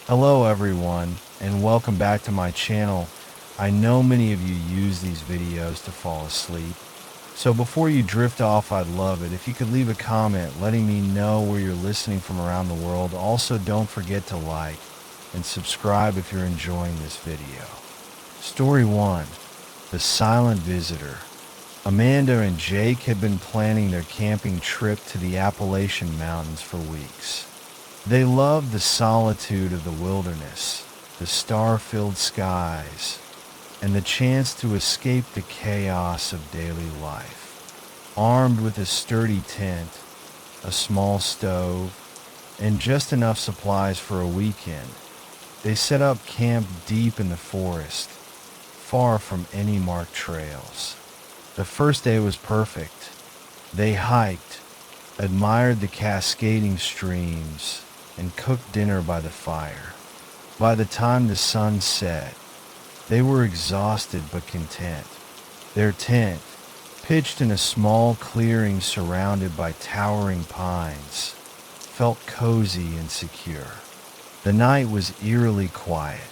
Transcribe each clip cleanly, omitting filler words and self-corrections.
Hello everyone, and welcome back to my channel. I know many of you use these videos to fall asleep. So before you drift off, I'd love it if you could leave a comment letting me know where you're listening from around the world. Also, don't forget to like and subscribe if you're enjoying this video. Story 1. The Silent Visitor. Amanda and Jake had been planning their camping trip to the Appalachian Mountains for weeks. They loved the solitude of the wilderness, the star-filled skies, and the chance to escape the chaos of daily life. Armed with a sturdy tent, a small stove, and just enough supplies for a weekend, they set up camp deep in the forest, far from any marked trails. The first day was perfect. They hiked, admired the cascading streams, and cooked dinner by the fire. By the time the sun set, they were exhausted but content. Their tent, pitched in a small clearing surrounded by towering pines, felt cozy and secure. The night was eerily quiet.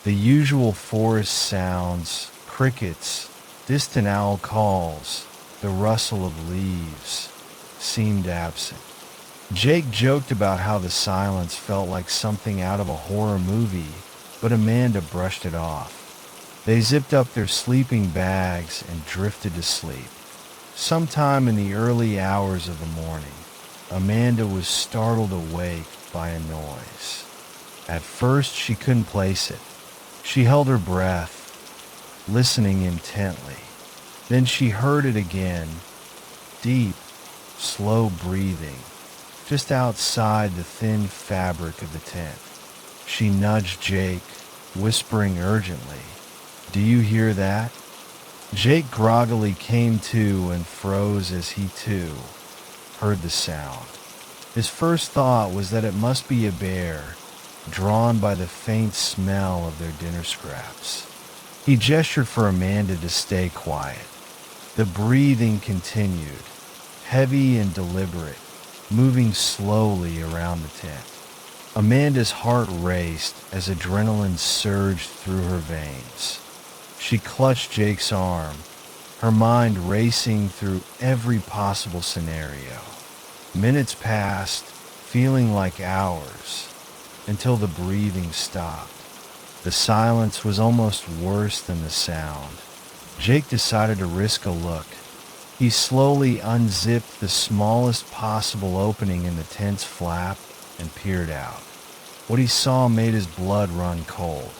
The usual forest sounds, crickets, distant owl calls, the rustle of leaves, seemed absent. Jake joked about how the silence felt like something out of a horror movie, but Amanda brushed it off. They zipped up their sleeping bags and drifted to sleep. Sometime in the early hours of the morning, Amanda was startled awake by a noise. At first, she couldn't place it. She held her breath, listening intently. Then she heard it again, deep, slow breathing, just outside the thin fabric of the tent. She nudged Jake, whispering urgently, "Do you hear that?" Jake groggily came to and froze as he too heard the sound. His first thought was that it must be a bear, drawn by the faint smell of their dinner scraps. He gestured for Amanda to stay quiet. The breathing continued, heavy and deliberate, moving slowly around the tent. Amanda's heart raced as adrenaline surged through her veins. She clutched Jake's arm, her mind racing through every possible scenario. Minutes passed, feeling like hours, until the breathing stopped. The silence was almost worse than the sound. Jake decided to risk a look. He slowly unzipped the smallest possible opening in the tent's flap and peered out. What he saw made his blood run cold.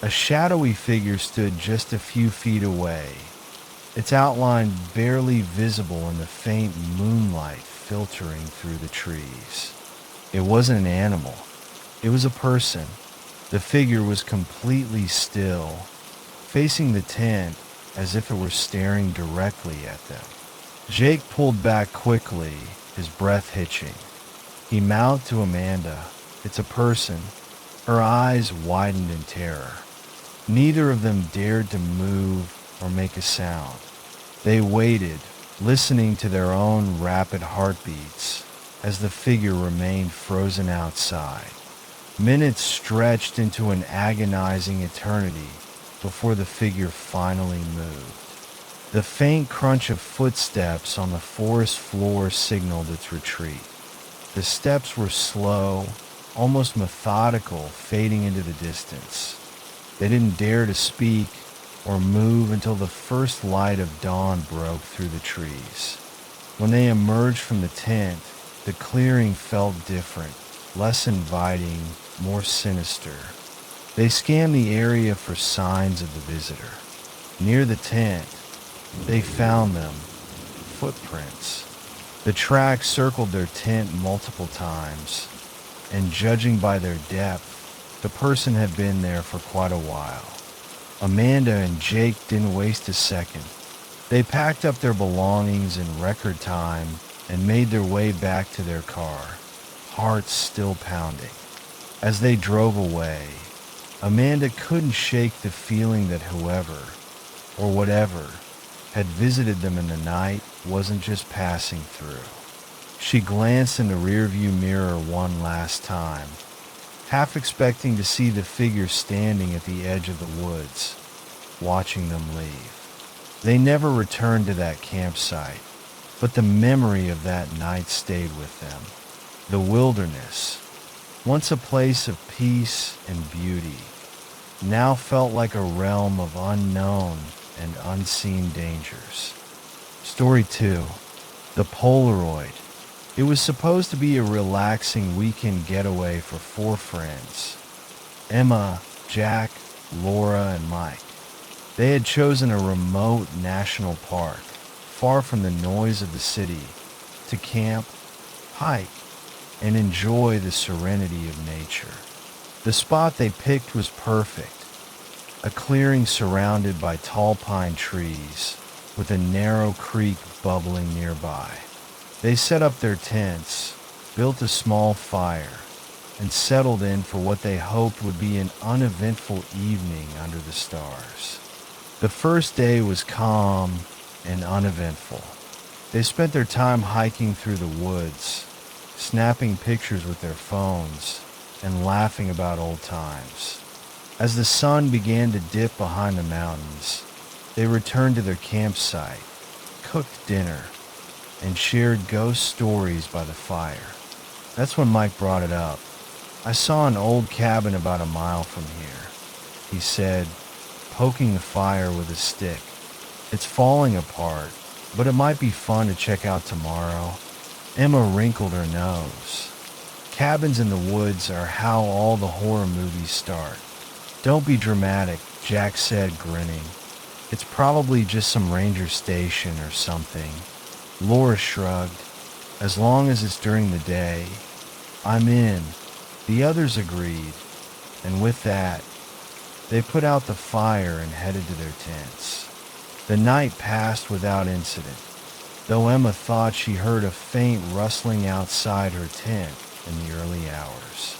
A shadowy figure stood just a few feet away, its outline barely visible in the faint moonlight filtering through the trees. It wasn't an animal. It was a person. The figure was completely still, facing the tent as if it were staring directly at them. Jake pulled back quickly, his breath hitching. He mouthed to Amanda, "It's a person." Her eyes widened in terror. Neither of them dared to move or make a sound. They waited, listening to their own rapid heartbeats as the figure remained frozen outside. Minutes stretched into an agonizing eternity before the figure finally moved. The faint crunch of footsteps on the forest floor signaled its retreat. The steps were slow, almost methodical, fading into the distance. They didn't dare to speak or move until the first light of dawn broke through the trees. When they emerged from the tent, the clearing felt different, less inviting, more sinister. They scanned the area for signs of the visitor. Near the tent, they found them, footprints. The tracks circled their tent multiple times, and judging by their depth, the person had been there for quite a while. Amanda and Jake didn't waste a second. They packed up their belongings in record time and made their way back to their car, hearts still pounding. As they drove away, Amanda couldn't shake the feeling that whoever, or whatever, had visited them in the night wasn't just passing through. She glanced in the rearview mirror one last time, half expecting to see the figure standing at the edge of the woods, watching them leave. They never returned to that campsite, but the memory of that night stayed with them. The wilderness, once a place of peace and beauty, now felt like a realm of unknown and unseen dangers. Story 2. The Polaroid. It was supposed to be a relaxing weekend getaway for 4 friends: Emma, Jack, Laura, and Mike. They had chosen a remote national park, far from the noise of the city, to camp, hike, and enjoy the serenity of nature. The spot they picked was perfect, a clearing surrounded by tall pine trees, with a narrow creek bubbling nearby. They set up their tents, built a small fire, and settled in for what they hoped would be an uneventful evening under the stars. The first day was calm and uneventful. They spent their time hiking through the woods, snapping pictures with their phones, and laughing about old times. As the sun began to dip behind the mountains, they returned to their campsite, cooked dinner, and shared ghost stories by the fire. That's when Mike brought it up. "I saw an old cabin about a mile from here," he said, poking the fire with a stick. "It's falling apart, but it might be fun to check out tomorrow." Emma wrinkled her nose. "Cabins in the woods are how all the horror movies start." "Don't be dramatic," Jack said, grinning. "It's probably just some ranger station or something." Laura shrugged. "As long as it's during the day, I'm in." The others agreed, and with that, they put out the fire and headed to their tents. The night passed without incident, though Emma thought she heard a faint rustling outside her tent in the early hours.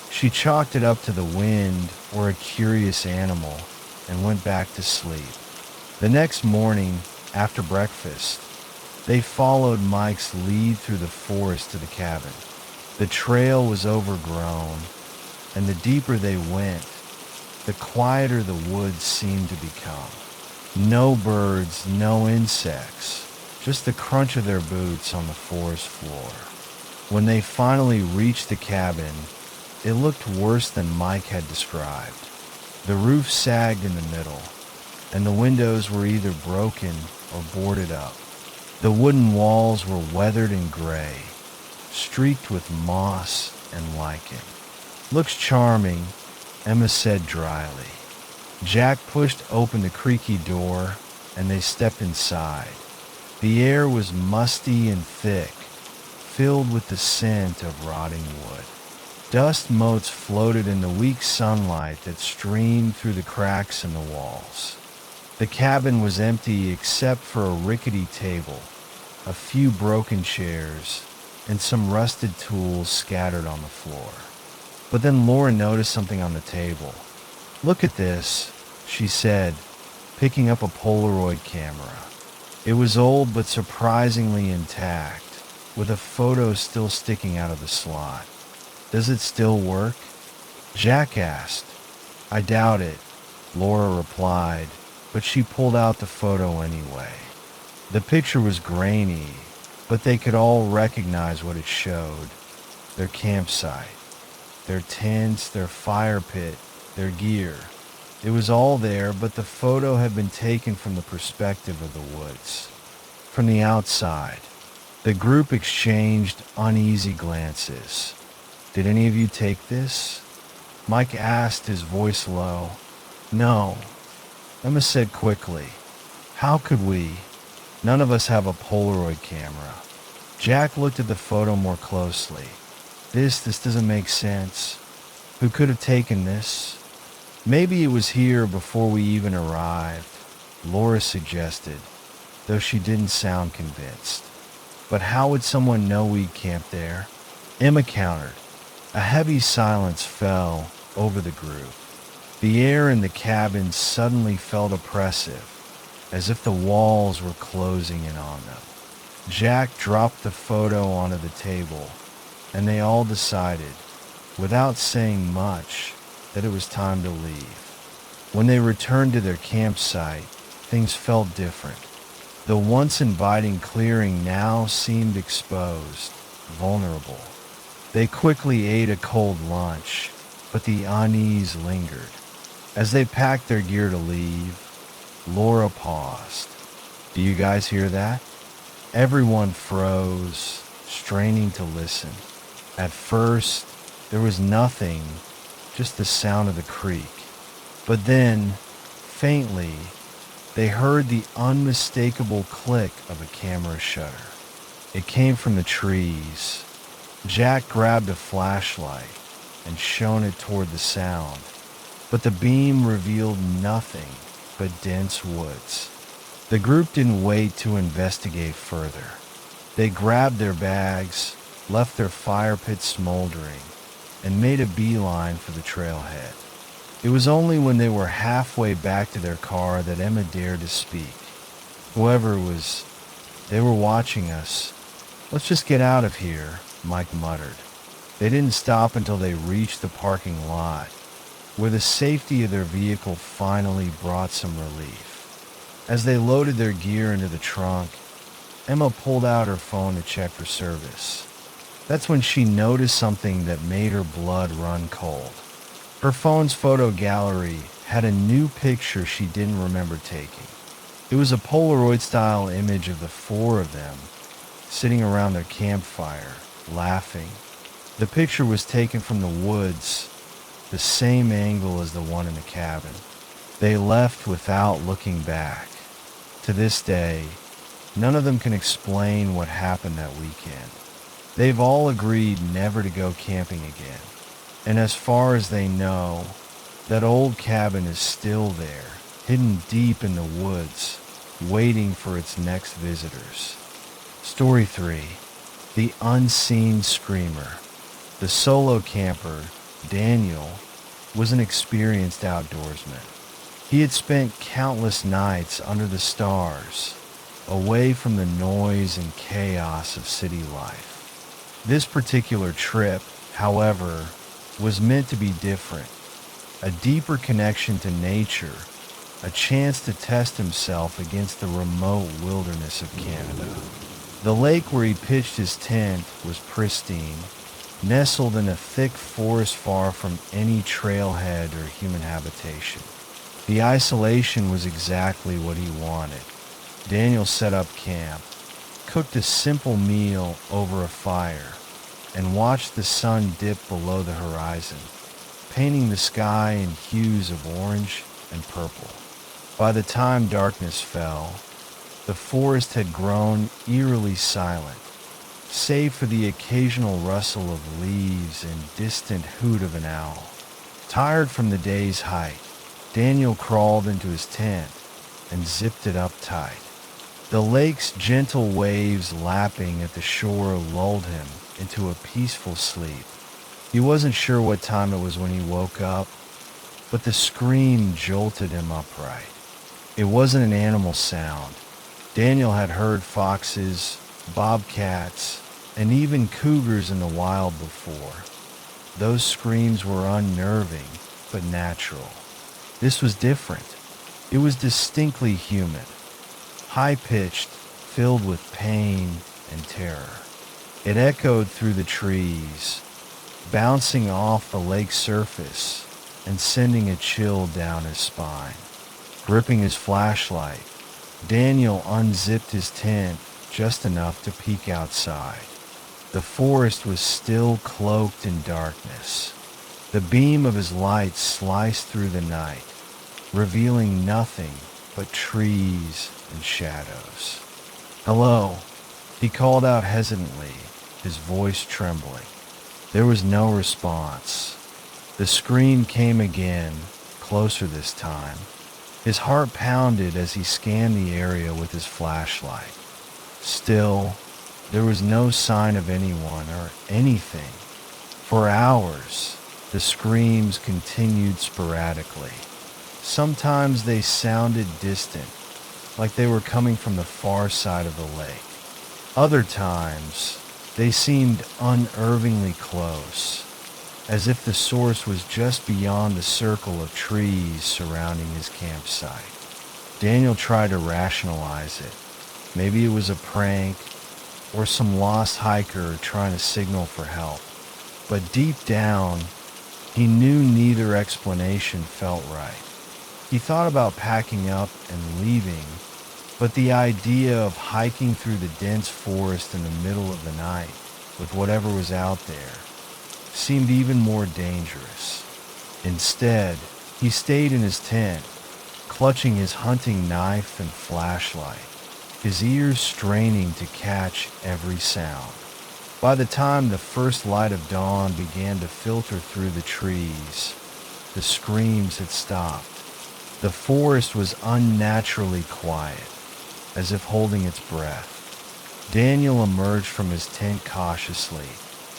She chalked it up to the wind or a curious animal and went back to sleep. The next morning, after breakfast, they followed Mike's lead through the forest to the cabin. The trail was overgrown, and the deeper they went, the quieter the woods seemed to become. No birds, no insects, just the crunch of their boots on the forest floor. When they finally reached the cabin, it looked worse than Mike had described. The roof sagged in the middle, and the windows were either broken or boarded up. The wooden walls were weathered and gray, streaked with moss and lichen. "Looks charming," Emma said dryly. Jack pushed open the creaky door, and they stepped inside. The air was musty and thick, filled with the scent of rotting wood. Dust motes floated in the weak sunlight that streamed through the cracks in the walls. The cabin was empty except for a rickety table, a few broken chairs, and some rusted tools scattered on the floor. But then Laura noticed something on the table. "Look at this," she said, picking up a Polaroid camera. It was old but surprisingly intact, with a photo still sticking out of the slot. "Does it still work?" Jack asked. "I doubt it," Laura replied, but she pulled out the photo anyway. The picture was grainy, but they could all recognize what it showed: their campsite, their tents, their fire pit, their gear. It was all there, but the photo had been taken from the perspective of the woods, from the outside. The group exchanged uneasy glances. "Did any of you take this?" Mike asked, his voice low. "No," Emma said quickly. "How could we? None of us have a Polaroid camera." Jack looked at the photo more closely. This doesn't make sense. Who could have taken this?" "Maybe it was here before we even arrived," Laura suggested, though she didn't sound convinced. "But how would someone know we'd camped there?" Emma countered. A heavy silence fell over the group. The air in the cabin suddenly felt oppressive, as if the walls were closing in on them. Jack dropped the photo onto the table, and they all decided without saying much, that it was time to leave. When they returned to their campsite, things felt different. The once inviting clearing now seemed exposed, vulnerable. They quickly ate a cold lunch, but the unease lingered. As they packed their gear to leave, Laura paused. "Do you guys hear that?" Everyone froze, straining to listen. At first, there was nothing, just the sound of the creek. But then, faintly, they heard the unmistakable click of a camera shutter. It came from the trees. Jack grabbed a flashlight and shone it toward the sound, but the beam revealed nothing but dense woods. The group didn't wait to investigate further. They grabbed their bags, left their fire pit smoldering, and made a beeline for the trailhead. It was only when they were halfway back to their car that Emma dared to speak. "Whoever it was, they were watching us. Let's just get out of here," Mike muttered. They didn't stop until they reached the parking lot, where the safety of their vehicle finally brought some relief. As they loaded their gear into the trunk, Emma pulled out her phone to check for service. That's when she noticed something that made her blood run cold. Her phone's photo gallery had a new picture she didn't remember taking. It was a Polaroid-style image of the four of them, sitting around their campfire, laughing. The picture was taken from the woods, the same angle as the one in the cabin. They left without looking back. To this day, none of them can explain what happened that weekend. They've all agreed never to go camping again. And as far as they know, that old cabin is still there, hidden deep in the woods, waiting for its next visitors. Story 3. The Unseen Screamer. The solo camper, Daniel, was an experienced outdoorsman. He had spent countless nights under the stars, away from the noise and chaos of city life. This particular trip, however, was meant to be different. A deeper connection to nature, a chance to test himself against the remote wilderness of Canada. The lake where he pitched his tent was pristine, nestled in a thick forest far from any trailhead or human habitation. The isolation was exactly what he wanted. Daniel set up camp, cooked a simple meal over a fire, and watched the sun dip below the horizon, painting the sky in hues of orange and purple. By the time darkness fell, the forest had grown eerily silent, save for the occasional rustle of leaves and distant hoot of an owl. Tired from the day's hike, Daniel crawled into his tent and zipped it up tight. The lake's gentle waves lapping at the shore lulled him into a peaceful sleep. He wasn't sure what time it was when he woke up, but the scream jolted him upright. It wasn't an animal sound. Daniel had heard foxes, bobcats, and even cougars in the wild before. Those screams were unnerving, but natural. This was different. It was distinctly human, high-pitched, filled with pain and terror. It echoed through the trees, bouncing off the lake's surface and sending a chill down his spine. Gripping his flashlight, Daniel unzipped his tent just enough to peek outside. The forest was still cloaked in darkness. The beam of his light sliced through the night, revealing nothing but trees and shadows. "Hello," he called out hesitantly, his voice trembling. There was no response. The scream came again, closer this time. His heart pounded as he scanned the area with his flashlight. Still, there was no sign of anyone or anything. For hours, the screams continued sporadically. Sometimes they sounded distant, like they were coming from the far side of the lake. Other times, they seemed unnervingly close, as if the source was just beyond the circle of trees surrounding his campsite. Daniel tried to rationalize it. Maybe it was a prank or some lost hiker trying to signal for help. But deep down, he knew neither explanation felt right. He thought about packing up and leaving, but the idea of hiking through the dense forest in the middle of the night with whatever was out there seemed even more dangerous. Instead, he stayed in his tent, clutching his hunting knife and flashlight, his ears straining to catch every sound. By the time the first light of dawn began to filter through the trees, the screams had stopped. The forest was unnaturally quiet, as if holding its breath. Daniel emerged from his tent cautiously,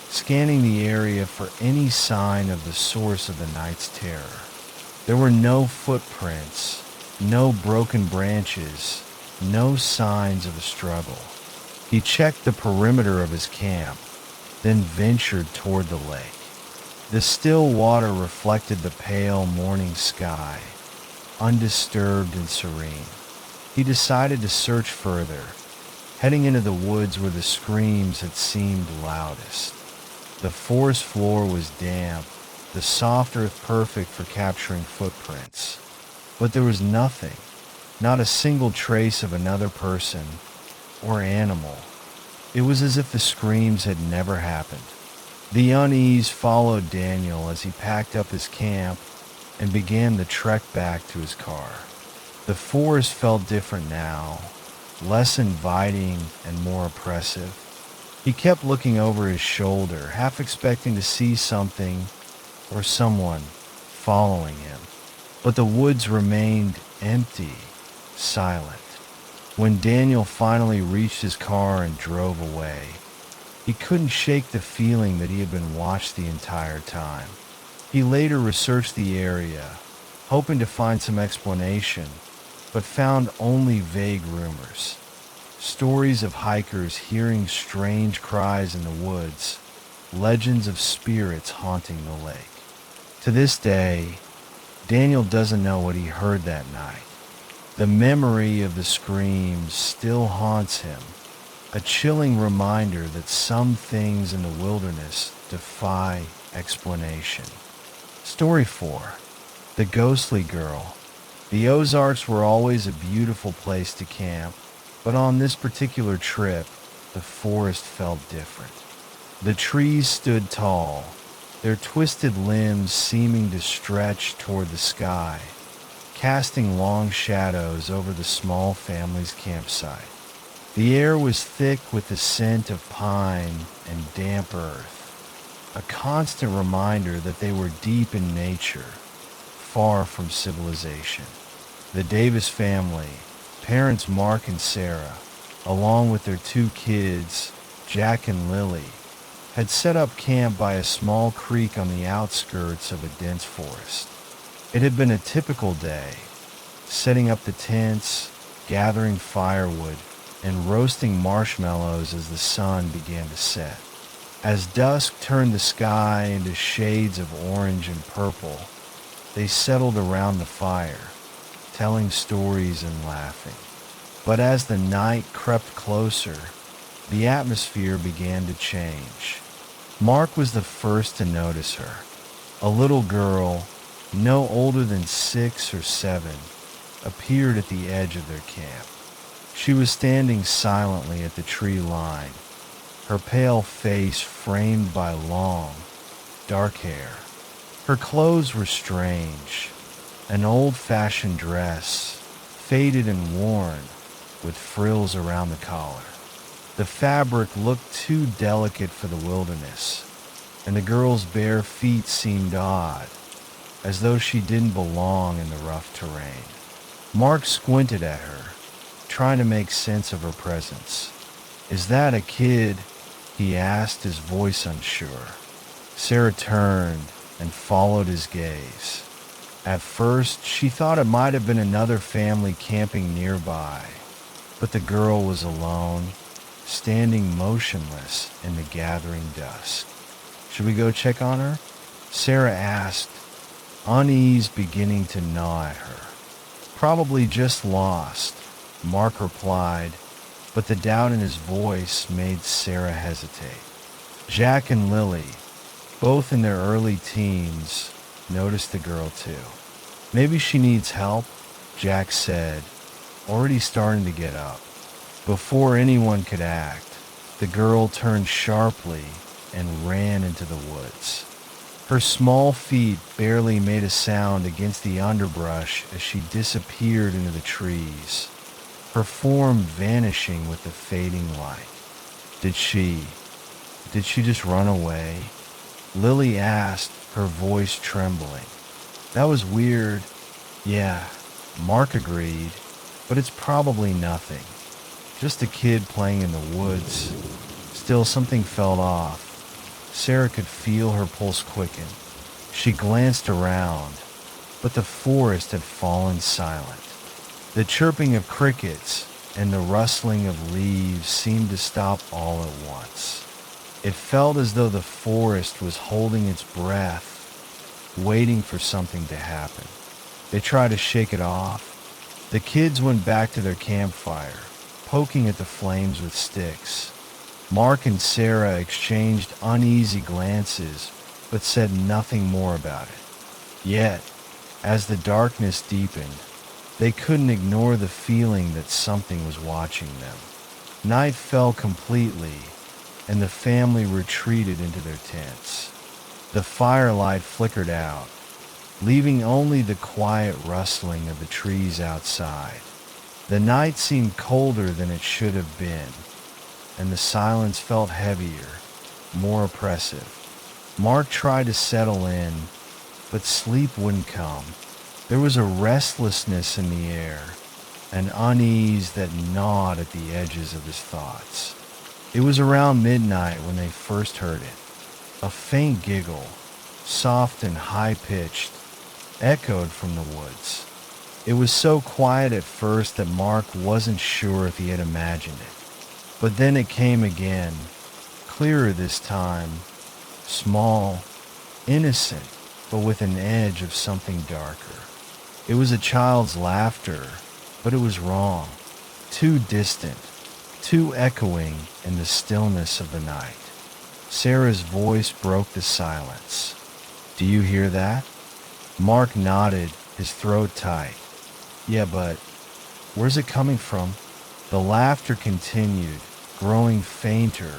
scanning the area for any sign of the source of the night's terror. There were no footprints, no broken branches, no signs of a struggle. He checked the perimeter of his camp, then ventured toward the lake. The still water reflected the pale morning sky, undisturbed and serene. He decided to search further, heading into the woods where the screams had seemed loudest. The forest floor was damp, the soft earth perfect for capturing footprints. But there was nothing, not a single trace of another person or animal. It was as if the screams had never happened. The unease followed Daniel as he packed up his camp and began the trek back to his car. The forest felt different now, less inviting and more oppressive. He kept looking over his shoulder, half expecting to see something or someone following him. But the woods remained empty, silent. When Daniel finally reached his car and drove away, he couldn't shake the feeling that he had been watched the entire time. He later researched the area, hoping to find some explanation, but found only vague rumors. Stories of hikers hearing strange cries in the woods, legends of spirits haunting the lake. To this day, Daniel doesn't know what he heard that night. The memory of the screams still haunts him, a chilling reminder that some things in the wilderness defy explanation. Story 4. The Ghostly Girl. The Ozarks were always a beautiful place to camp, but on this particular trip, the forest felt different. The trees stood tall, their twisted limbs seeming to stretch toward the sky, casting long shadows over the small family's campsite. The air was thick with the scent of pine and damp earth, a constant reminder that they were deep in nature, far from civilization. The Davis family, parents Mark and Sarah, along with their 2 kids, Jack and Lily, had set up camp by a small creek on the outskirts of a dense forest. It had been a typical day, setting up the tents, gathering firewood, and roasting marshmallows as the sun began to set. As dusk turned the sky into shades of orange and purple, they settled around the fire, telling stories and laughing. But as the night crept closer, the atmosphere began to change. Mark was the first to notice her. A little girl, no older than 6 or 7, appeared at the edge of their camp. She was standing silently at the tree line, her pale face framed by long, dark hair. Her clothes were strange, an old-fashioned dress, faded and worn, with frills around the collar. The fabric looked too delicate for the wilderness, and the girl's bare feet seemed odd, as though she didn't belong in the rough terrain. Mark squinted at her, trying to make sense of her presence. "Is that a kid?" he asked, his voice unsure. Sarah turned and followed his gaze. At first, she thought it might have been another family camping nearby, but the girl was alone, standing motionless in the gathering dusk. "Should we go check on her?" Sarah asked, unease beginning to gnaw at her. Probably just lost, Mark replied, but the doubt in his voice made Sarah hesitate. Jack and Lily, both in their early teens, noticed the girl too. Maybe she needs help, Jack said, already starting to get up. Before anyone could act, the girl turned sharply and ran into the woods. Her small feet barely made a sound against the underbrush as she disappeared into the trees, her form vanishing with the fading light. Did she just run away? Lily asked, her voice trembling. That was weird. Yeah, Mark agreed, but it's probably nothing. Just a kid playing in the woods. Still, something felt off. Sarah could feel her pulse quicken. She glanced around, but the forest had fallen silent. The chirping of crickets and the rustling of leaves seemed to stop all at once. It felt as though the forest was holding its breath, waiting for something to happen. They tried to shake it off. The kids went back to their campfire, poking at the flames with sticks. Mark and Sarah exchanged uneasy glances, but said nothing more about it. Yet, as the darkness deepened, they couldn't ignore the feeling that something was watching them. Night fell completely, and the family retreated into their tents. The firelight flickered out, leaving only the quiet rustling of the trees outside. The night seemed colder than it should have been, and the silence felt heavier, more oppressive. Mark tried to settle in, but sleep wouldn't come. There was a restlessness in the air, an unease that gnawed at the edges of his thoughts. It was around midnight when they first heard it. A faint giggle, soft and high-pitched, echoed from the woods. It was so quiet at first that Mark wasn't sure if he had imagined it. But then it came again, clearer this time, small, innocent, but with an edge of something darker. It was a child's laughter, but it was wrong, too distant, too echoing in the stillness of the night. Sarah's voice broke the silence. Do you hear that? Mark nodded, his throat tight. Yeah, but where's it coming from? The laughter continued, growing fainter,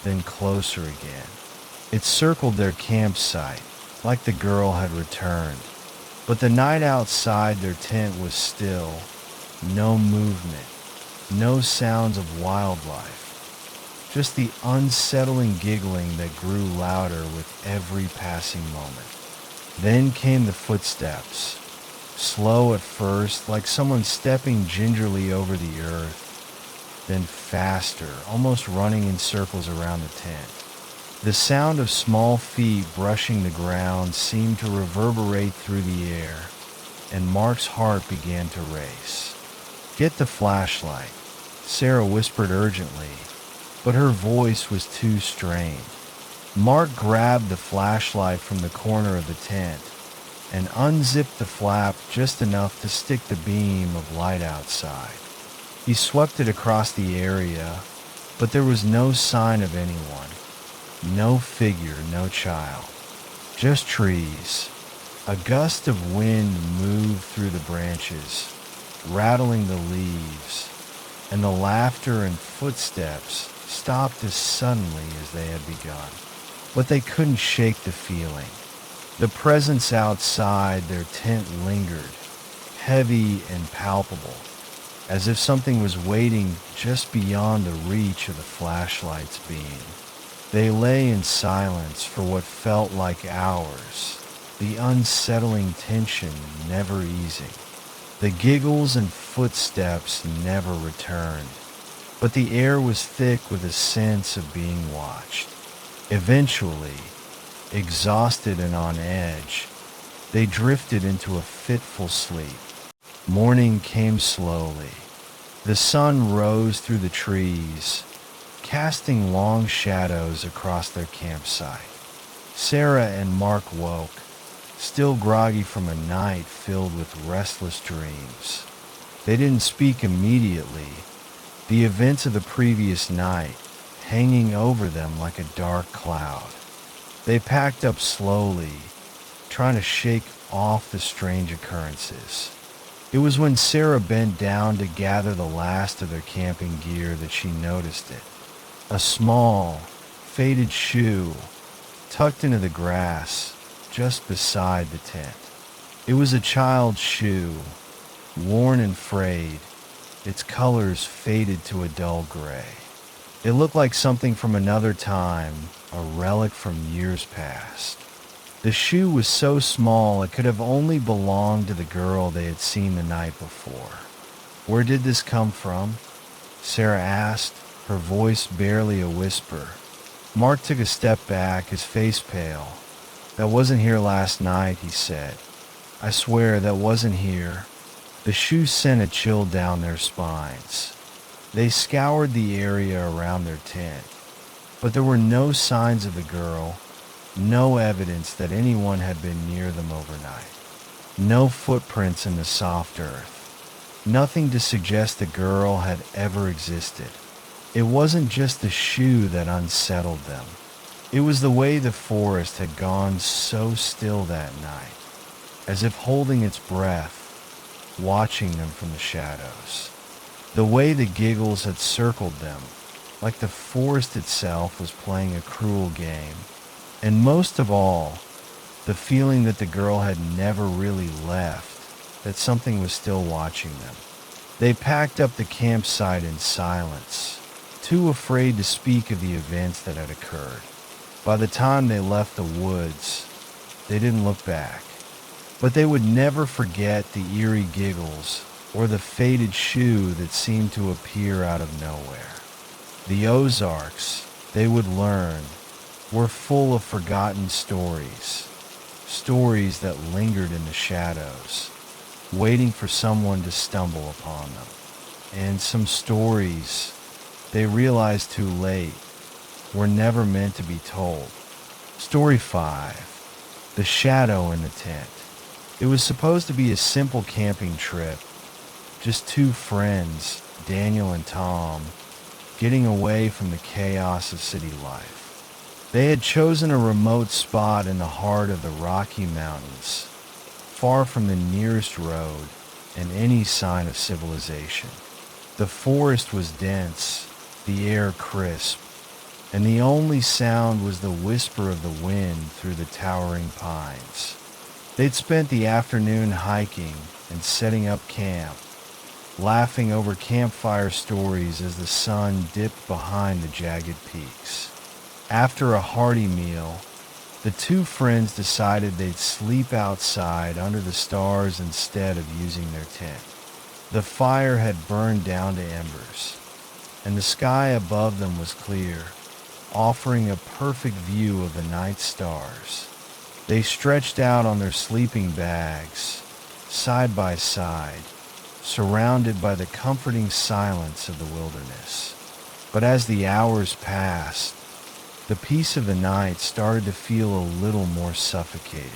then closer again. It circled their campsite, like the girl had returned. But the night outside their tent was still, no movement, no sounds of wildlife, just the unsettling giggling that grew louder with every passing moment. Then came the footsteps, slow at first, like someone stepping gingerly over the earth, then faster, almost running in circles around the tent. The sound of small feet brushing the ground seemed to reverberate through the air, and Mark's heart began to race. Get the flashlight, Sarah whispered urgently, but her voice was too strained. Mark grabbed the flashlight from the corner of the tent and unzipped the flap just enough to stick the beam of light outside. He swept it across the area, but there was no sign of anyone. No figure, no child. Just trees. A gust of wind moved through the branches, rattling the leaves, and the laughter and footsteps stopped as suddenly as they had begun. But they couldn't shake the feeling. The presence outside their tent lingered, heavy and palpable, as if something was waiting just beyond the reach of the flashlight's beam. They lay in silence for what felt like hours, the unsettling tension never easing. The giggles and footsteps never returned, but the air was thick with a sense of being watched. Eventually, exhausted and on edge, they drifted into a fitful sleep. Morning came slowly. The sun rose through the trees, casting long shadows across their campsite. Sarah and Mark woke, still groggy from a night filled with restless dreams. They didn't speak immediately, the events of the previous night hanging over them like a dark cloud. They packed up slowly, trying to shake off the strange occurrences. It was when Sarah bent down to gather the last of their camping gear that she noticed it. A small, faded shoe tucked into the grass just beside the tent. It was a child's shoe, worn and frayed, its colors faded to a dull gray. It looked like something from another time, a relic from years past. The shoe was so small it could have only belonged to the girl they had seen the night before. Where did this come from? Sarah asked, her voice barely a whisper. Mark took a step back, his face pale. That wasn't here last night, he said. I swear that wasn't here. The shoe sent a chill down their spines. They scoured the area around their tent, but there were no signs of the girl, no evidence that anyone had been near them overnight. No footprints in the soft earth. Nothing to suggest the girl had ever existed. It wasn't just the shoe that unsettled them. It was the way the forest had gone so still that night, as if holding its breath, watching them from the shadows. The way the giggles had circled them, like the forest itself was playing a cruel game. And most of all, the feeling that the girl had never really left, that something was still watching them. They packed up the campsite in silence, too afraid to speak of the events that had occurred. By the time they left the woods, they didn't look back. But they would never forget the eerie giggles or the faded shoe that seemed to appear out of nowhere. The Ozarks, they would learn, were full of forgotten stories, stories that lingered in the shadows, waiting for someone to stumble upon them. And some stories, they realized too late, were never meant to be told. Story 5, The Shadow in the Tent. It was supposed to be a simple camping trip, just two friends, Daniel and Tom, getting away from the chaos of city life. They had chosen a remote spot in the heart of the Rocky Mountains, far from the nearest road and any sign of civilization. The forest was dense, the air crisp, and the only sound was the whisper of the wind through the towering pines. They'd spent the afternoon hiking and setting up camp, laughing over campfire stories as the sun dipped behind the jagged peaks. After a hearty meal, the two friends decided they'd sleep outside under the stars instead of using their tent. The fire had burned down to embers, and the sky above them was clear, offering a perfect view of the night stars. They stretched out on their sleeping bags, side by side, surrounded by the comforting silence of the wilderness. But as the hours passed, the peace of the night started to feel a little more suffocating.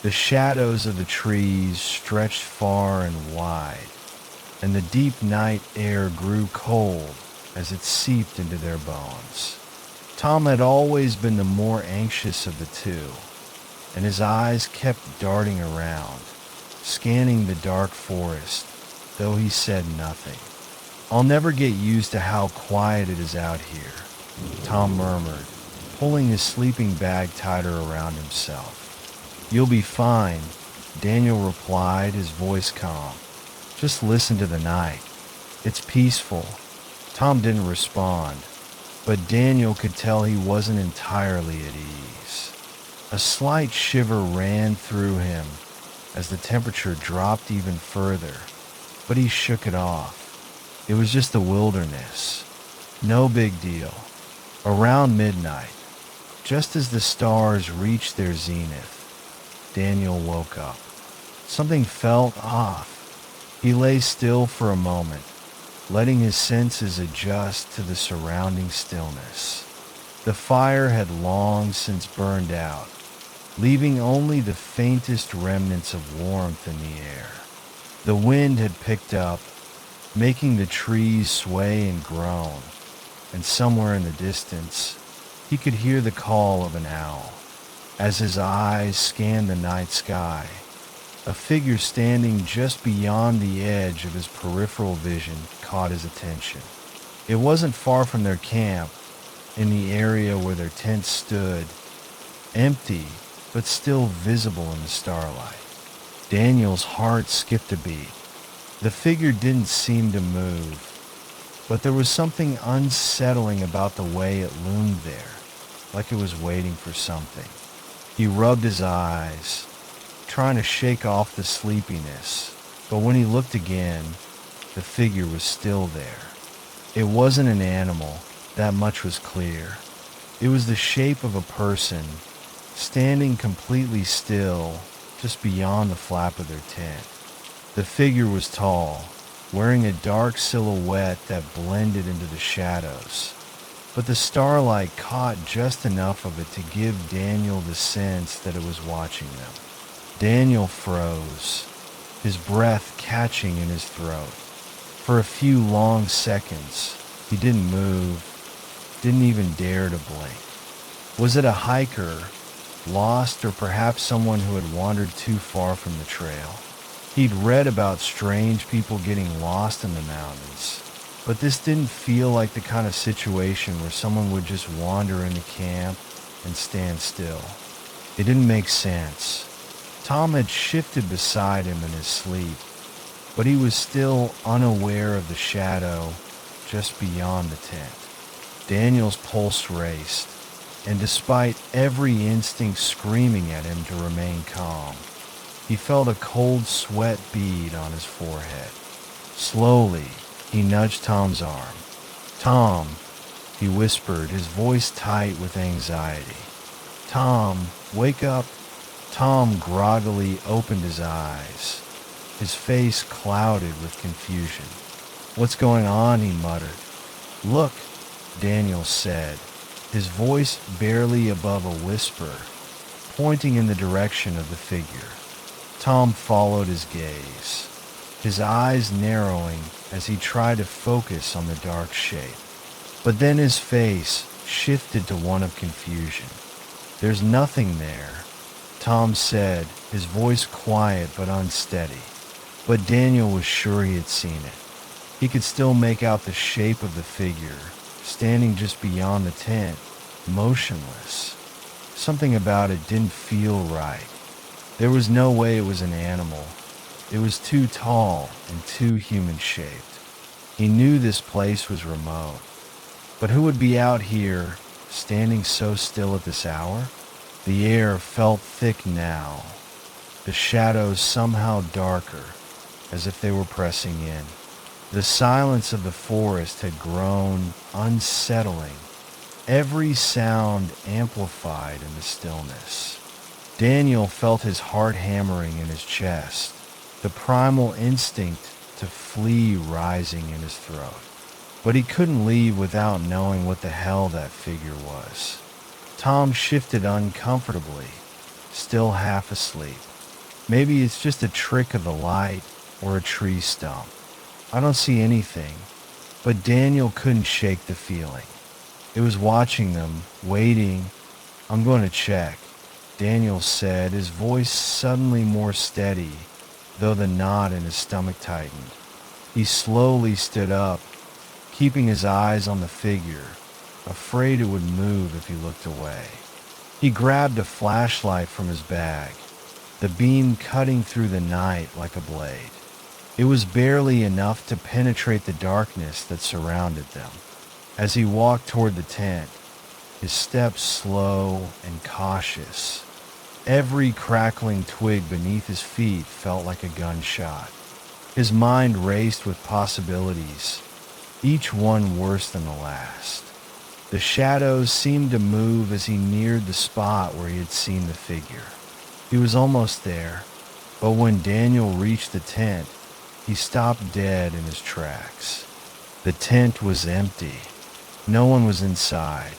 The shadows of the trees stretched far and wide, and the deep night air grew cold as it seeped into their bones. Tom had always been the more anxious of the two, and his eyes kept darting around, scanning the dark forest, though he said nothing. I'll never get used to how quiet it is out here, Tom murmured, pulling his sleeping bag tighter around himself. You'll be fine, Daniel replied, his voice calm. Just listen to the night. It's peaceful. Tom didn't respond, but Daniel could tell he wasn't entirely at ease. A slight shiver ran through him as the temperature dropped even further, but he shook it off. It was just the wilderness. No big deal. Around midnight, just as the stars reached their zenith, Daniel woke up. Something felt off. He lay still for a moment, letting his senses adjust to the surrounding stillness. The fire had long since burned out, leaving only the faintest remnants of warmth in the air. The wind had picked up, making the trees sway and groan, and somewhere in the distance, he could hear the call of an owl. As his eyes scanned the night sky, a figure standing just beyond the edge of his peripheral vision caught his attention. It wasn't far from their camp, in the area where their tent stood, empty but still visible in the starlight. Daniel's heart skipped a beat. The figure didn't seem to move, but there was something unsettling about the way it loomed there, like it was waiting for something. He rubbed his eyes, trying to shake off the sleepiness, but when he looked again, the figure was still there. It wasn't an animal, that much was clear. It was the shape of a person, standing completely still, just beyond the flap of their tent. The figure was tall, wearing a dark silhouette that blended into the shadows, but the starlight caught just enough of it to give Daniel the sense that it was watching them. Daniel froze, his breath catching in his throat. For a few long seconds, he didn't move, didn't even dare to blink. Was it a hiker, lost, or perhaps someone who had wandered too far from the trail? He'd read about strange people getting lost in the mountains, but this didn't feel like the kind of situation where someone would just wander into camp and stand still. It didn't make sense. Tom had shifted beside him in his sleep, but he was still unaware of the shadow just beyond the tent. Daniel's pulse raced, and despite every instinct screaming at him to remain calm, he felt a cold sweat bead on his forehead. Slowly, he nudged Tom's arm. "Tom," he whispered, his voice tight with anxiety. "Tom, wake up." Tom groggily opened his eyes, his face clouded with confusion. "What's going on?" he muttered. "Look," Daniel said, his voice barely above a whisper, pointing in the direction of the figure. Tom followed his gaze, his eyes narrowing as he tried to focus on the dark shape. But then his face shifted to one of confusion. "There's nothing there," Tom said, his voice quiet but unsteady. But Daniel was sure he had seen it. He could still make out the shape of the figure, standing just beyond the tent, motionless. Something about it didn't feel right. There was no way it was an animal. It was too tall and too human-shaped. He knew this place was remote. But who would be out here, standing so still at this hour? The air felt thick now, the shadows somehow darker, as if they were pressing in. The silence of the forest had grown unsettling, every sound amplified in the stillness. Daniel felt his heart hammering in his chest, the primal instinct to flee rising in his throat. But he couldn't leave without knowing what the hell that figure was. Tom shifted uncomfortably, still half asleep. Maybe it's just a trick of the light or a tree stump. I don't see anything, but Daniel couldn't shake the feeling. It was watching them, waiting. "I'm going to check," Daniel said, his voice suddenly more steady, though the knot in his stomach tightened. He slowly stood up, keeping his eyes on the figure, afraid it would move if he looked away. He grabbed a flashlight from his bag, the beam cutting through the night like a blade. It was barely enough to penetrate the darkness that surrounded them. As he walked toward the tent, his steps slow and cautious, every crackling twig beneath his feet felt like a gunshot. His mind raced with possibilities, each one worse than the last. The shadows seemed to move as he neared the spot where he had seen the figure. He was almost there, but when Daniel reached the tent, he stopped dead in his tracks. The tent was empty. No one was inside.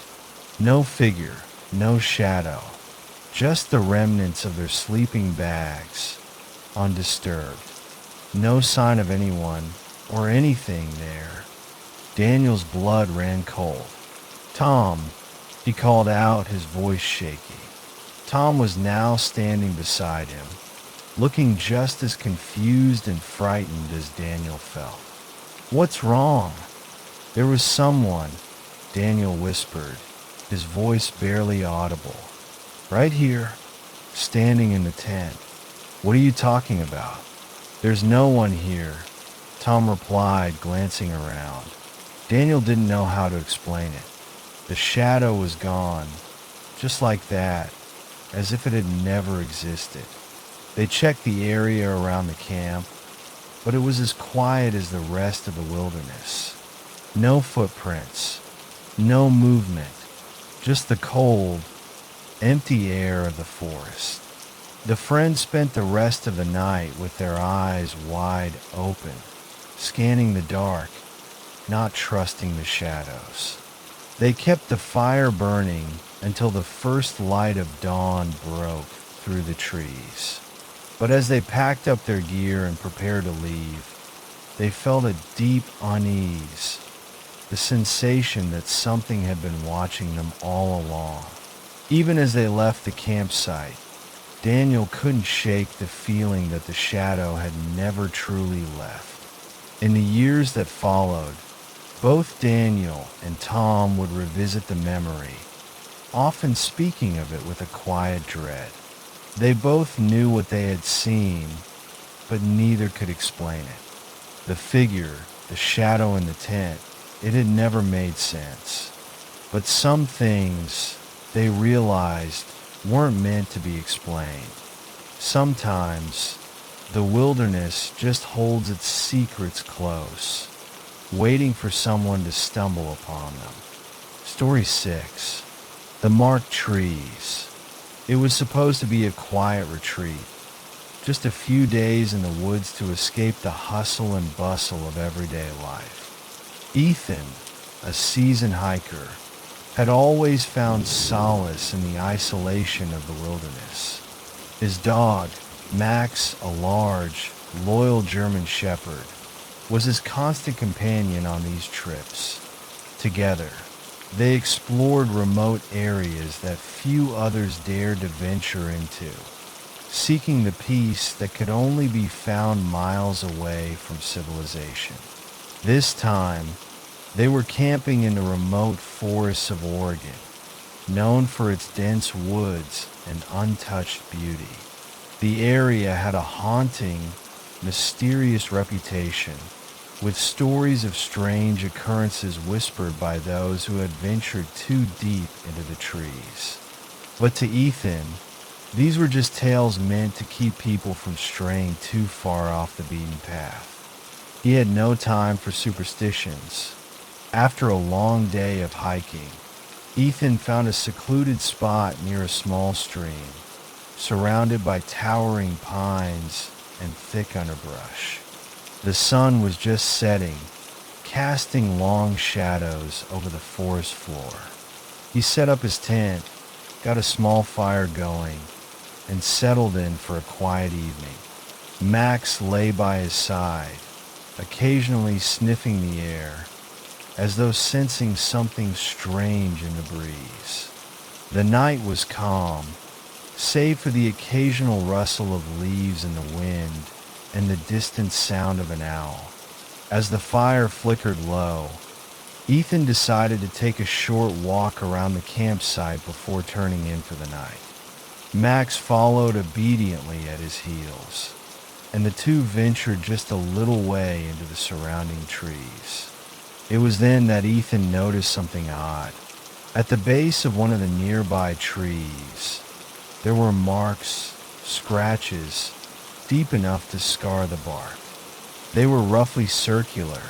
No figure, no shadow, just the remnants of their sleeping bags, undisturbed. No sign of anyone or anything there. Daniel's blood ran cold. "Tom," he called out, his voice shaky. Tom was now standing beside him, looking just as confused and frightened as Daniel felt. "What's wrong?" "There was someone," Daniel whispered, his voice barely audible. "Right here, standing in the tent." "What are you talking about?" "There's no one here," Tom replied, glancing around. Daniel didn't know how to explain it. The shadow was gone, just like that, as if it had never existed. They checked the area around the camp, but it was as quiet as the rest of the wilderness. No footprints, no movement, just the cold, empty air of the forest. The friends spent the rest of the night with their eyes wide open, scanning the dark, not trusting the shadows. They kept the fire burning until the first light of dawn broke through the trees. But as they packed up their gear and prepared to leave, they felt a deep unease, the sensation that something had been watching them all along. Even as they left the campsite, Daniel couldn't shake the feeling that the shadow had never truly left. In the years that followed, both Daniel and Tom would revisit the memory, often speaking of it with a quiet dread. They both knew what they had seen, but neither could explain it. The figure, the shadow in the tent, it had never made sense. But some things, they realized, weren't meant to be explained. Sometimes, the wilderness just holds its secrets close, waiting for someone to stumble upon them. Story 6. The Marked Trees. It was supposed to be a quiet retreat, just a few days in the woods to escape the hustle and bustle of everyday life. Ethan, a seasoned hiker, had always found solace in the isolation of the wilderness. His dog, Max, a large, loyal German shepherd, was his constant companion on these trips. Together, they explored remote areas that few others dared to venture into, seeking the peace that could only be found miles away from civilization. This time, they were camping in the remote forests of Oregon, known for its dense woods and untouched beauty. The area had a haunting, mysterious reputation, with stories of strange occurrences whispered by those who had ventured too deep into the trees. But to Ethan, these were just tales meant to keep people from straying too far off the beaten path. He had no time for superstitions. After a long day of hiking, Ethan found a secluded spot near a small stream, surrounded by towering pines and thick underbrush. The sun was just setting, casting long shadows over the forest floor. He set up his tent, got a small fire going, and settled in for a quiet evening. Max lay by his side, occasionally sniffing the air, as though sensing something strange in the breeze. The night was calm, save for the occasional rustle of leaves in the wind and the distant sound of an owl. As the fire flickered low, Ethan decided to take a short walk around the campsite before turning in for the night. Max followed obediently at his heels, and the two ventured just a little way into the surrounding trees. It was then that Ethan noticed something odd. At the base of one of the nearby trees, there were marks, scratches, deep enough to scar the bark. They were roughly circular,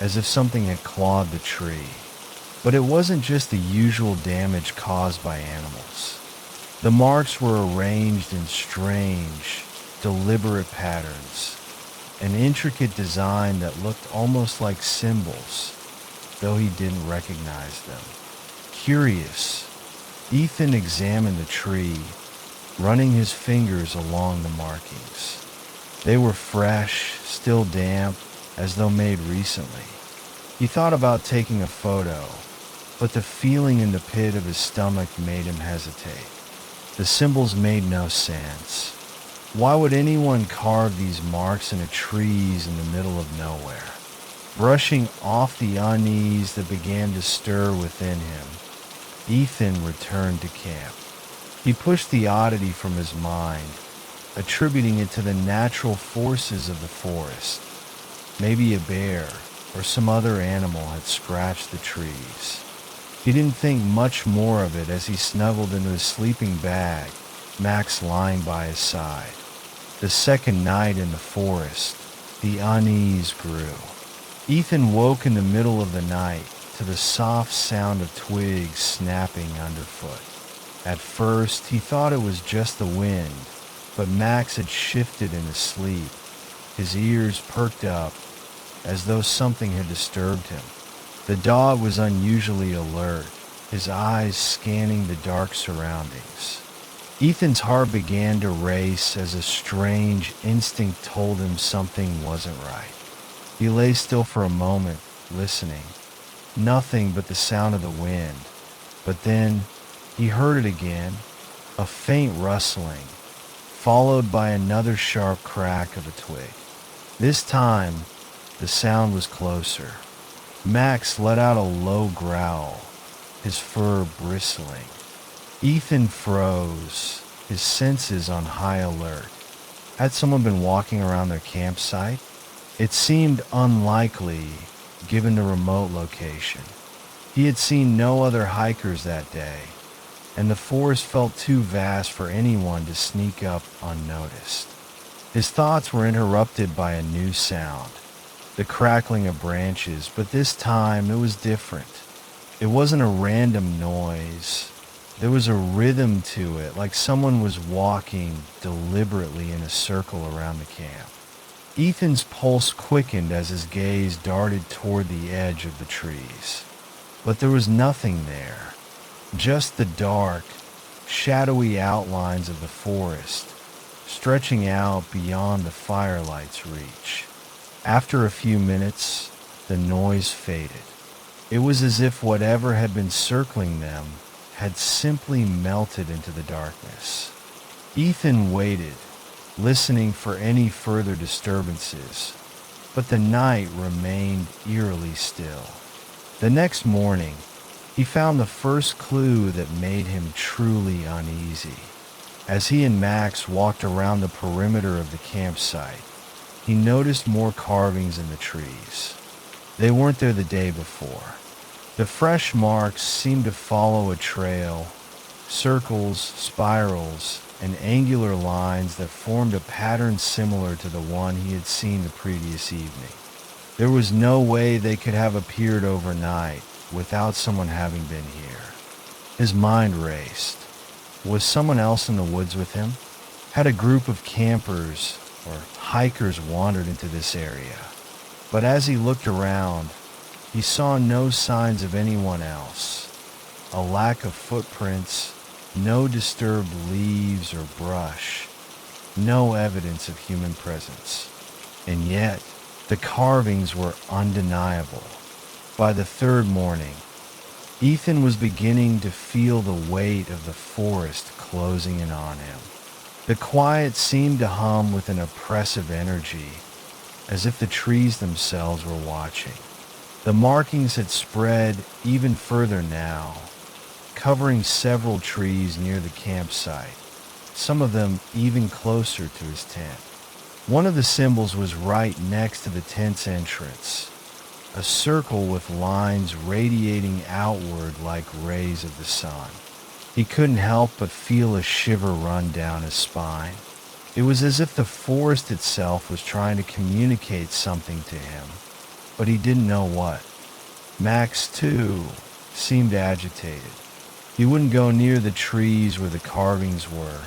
as if something had clawed the tree. But it wasn't just the usual damage caused by animals. The marks were arranged in strange, deliberate patterns, an intricate design that looked almost like symbols, though he didn't recognize them. Curious, Ethan examined the tree, running his fingers along the markings. They were fresh, still damp, as though made recently. He thought about taking a photo, but the feeling in the pit of his stomach made him hesitate. The symbols made no sense. Why would anyone carve these marks into trees in the middle of nowhere? Brushing off the unease that began to stir within him, Ethan returned to camp. He pushed the oddity from his mind, attributing it to the natural forces of the forest. Maybe a bear or some other animal had scratched the trees. He didn't think much more of it as he snuggled into his sleeping bag, Max lying by his side. The second night in the forest, the unease grew. Ethan woke in the middle of the night to the soft sound of twigs snapping underfoot. At first, he thought it was just the wind, but Max had shifted in his sleep. His ears perked up as though something had disturbed him. The dog was unusually alert, his eyes scanning the dark surroundings. Ethan's heart began to race as a strange instinct told him something wasn't right. He lay still for a moment, listening. Nothing but the sound of the wind. But then he heard it again, a faint rustling, followed by another sharp crack of a twig. This time, the sound was closer. Max let out a low growl, his fur bristling. Ethan froze, his senses on high alert. Had someone been walking around their campsite? It seemed unlikely, given the remote location. He had seen no other hikers that day, and the forest felt too vast for anyone to sneak up unnoticed. His thoughts were interrupted by a new sound, the crackling of branches, but this time it was different. It wasn't a random noise. There was a rhythm to it, like someone was walking deliberately in a circle around the camp. Ethan's pulse quickened as his gaze darted toward the edge of the trees. But there was nothing there, just the dark, shadowy outlines of the forest, stretching out beyond the firelight's reach. After a few minutes, the noise faded. It was as if whatever had been circling them had simply melted into the darkness. Ethan waited, listening for any further disturbances, but the night remained eerily still. The next morning, he found the first clue that made him truly uneasy. As he and Max walked around the perimeter of the campsite, he noticed more carvings in the trees. They weren't there the day before. The fresh marks seemed to follow a trail, circles, spirals, and angular lines that formed a pattern similar to the one he had seen the previous evening. There was no way they could have appeared overnight without someone having been here. His mind raced. Was someone else in the woods with him? Had a group of campers or hikers wandered into this area? But as he looked around, he saw no signs of anyone else. A lack of footprints, no disturbed leaves or brush, no evidence of human presence. And yet, the carvings were undeniable. By the third morning, Ethan was beginning to feel the weight of the forest closing in on him. The quiet seemed to hum with an oppressive energy, as if the trees themselves were watching. The markings had spread even further now, covering several trees near the campsite, some of them even closer to his tent. One of the symbols was right next to the tent's entrance, a circle with lines radiating outward like rays of the sun. He couldn't help but feel a shiver run down his spine. It was as if the forest itself was trying to communicate something to him, but he didn't know what. Max, too, seemed agitated. He wouldn't go near the trees where the carvings were,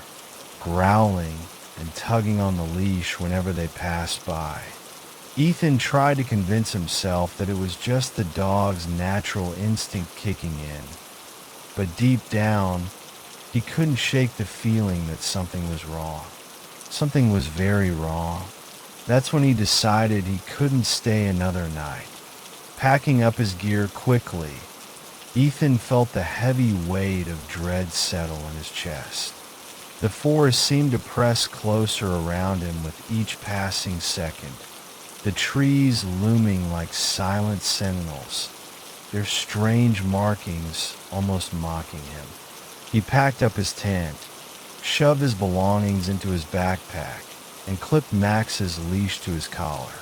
growling and tugging on the leash whenever they passed by. Ethan tried to convince himself that it was just the dog's natural instinct kicking in, but deep down, he couldn't shake the feeling that something was wrong. Something was very wrong. That's when he decided he couldn't stay another night. Packing up his gear quickly, Ethan felt the heavy weight of dread settle in his chest. The forest seemed to press closer around him with each passing second, the trees looming like silent sentinels, their strange markings almost mocking him. He packed up his tent, shoved his belongings into his backpack, and clipped Max's leash to his collar.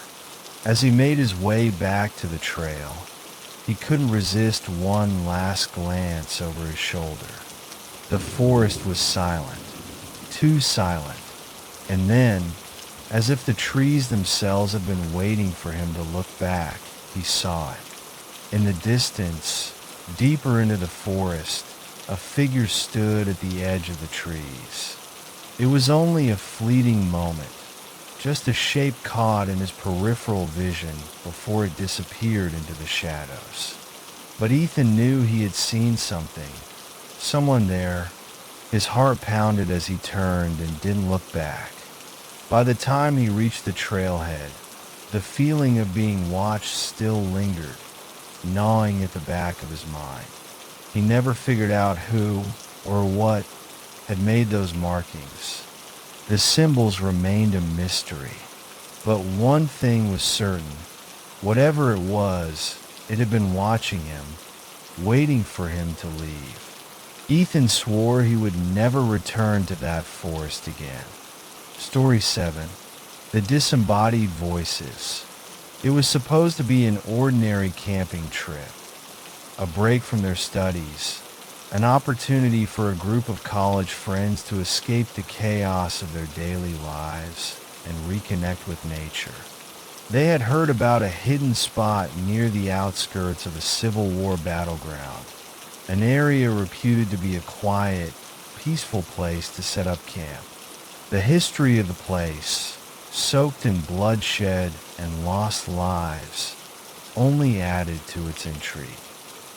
As he made his way back to the trail, he couldn't resist one last glance over his shoulder. The forest was silent, too silent, and then, as if the trees themselves had been waiting for him to look back, he saw it. In the distance, deeper into the forest, a figure stood at the edge of the trees. It was only a fleeting moment, just a shape caught in his peripheral vision before it disappeared into the shadows. But Ethan knew he had seen something, someone there. His heart pounded as he turned and didn't look back. By the time he reached the trailhead, the feeling of being watched still lingered, gnawing at the back of his mind. He never figured out who or what had made those markings. The symbols remained a mystery, but one thing was certain. Whatever it was, it had been watching him, waiting for him to leave. Ethan swore he would never return to that forest again. Story 7. The Disembodied Voices. It was supposed to be an ordinary camping trip, a break from their studies, an opportunity for a group of college friends to escape the chaos of their daily lives and reconnect with nature. They had heard about a hidden spot near the outskirts of a Civil War battleground, an area reputed to be a quiet, peaceful place to set up camp. The history of the place, soaked in bloodshed and lost lives, only added to its intrigue.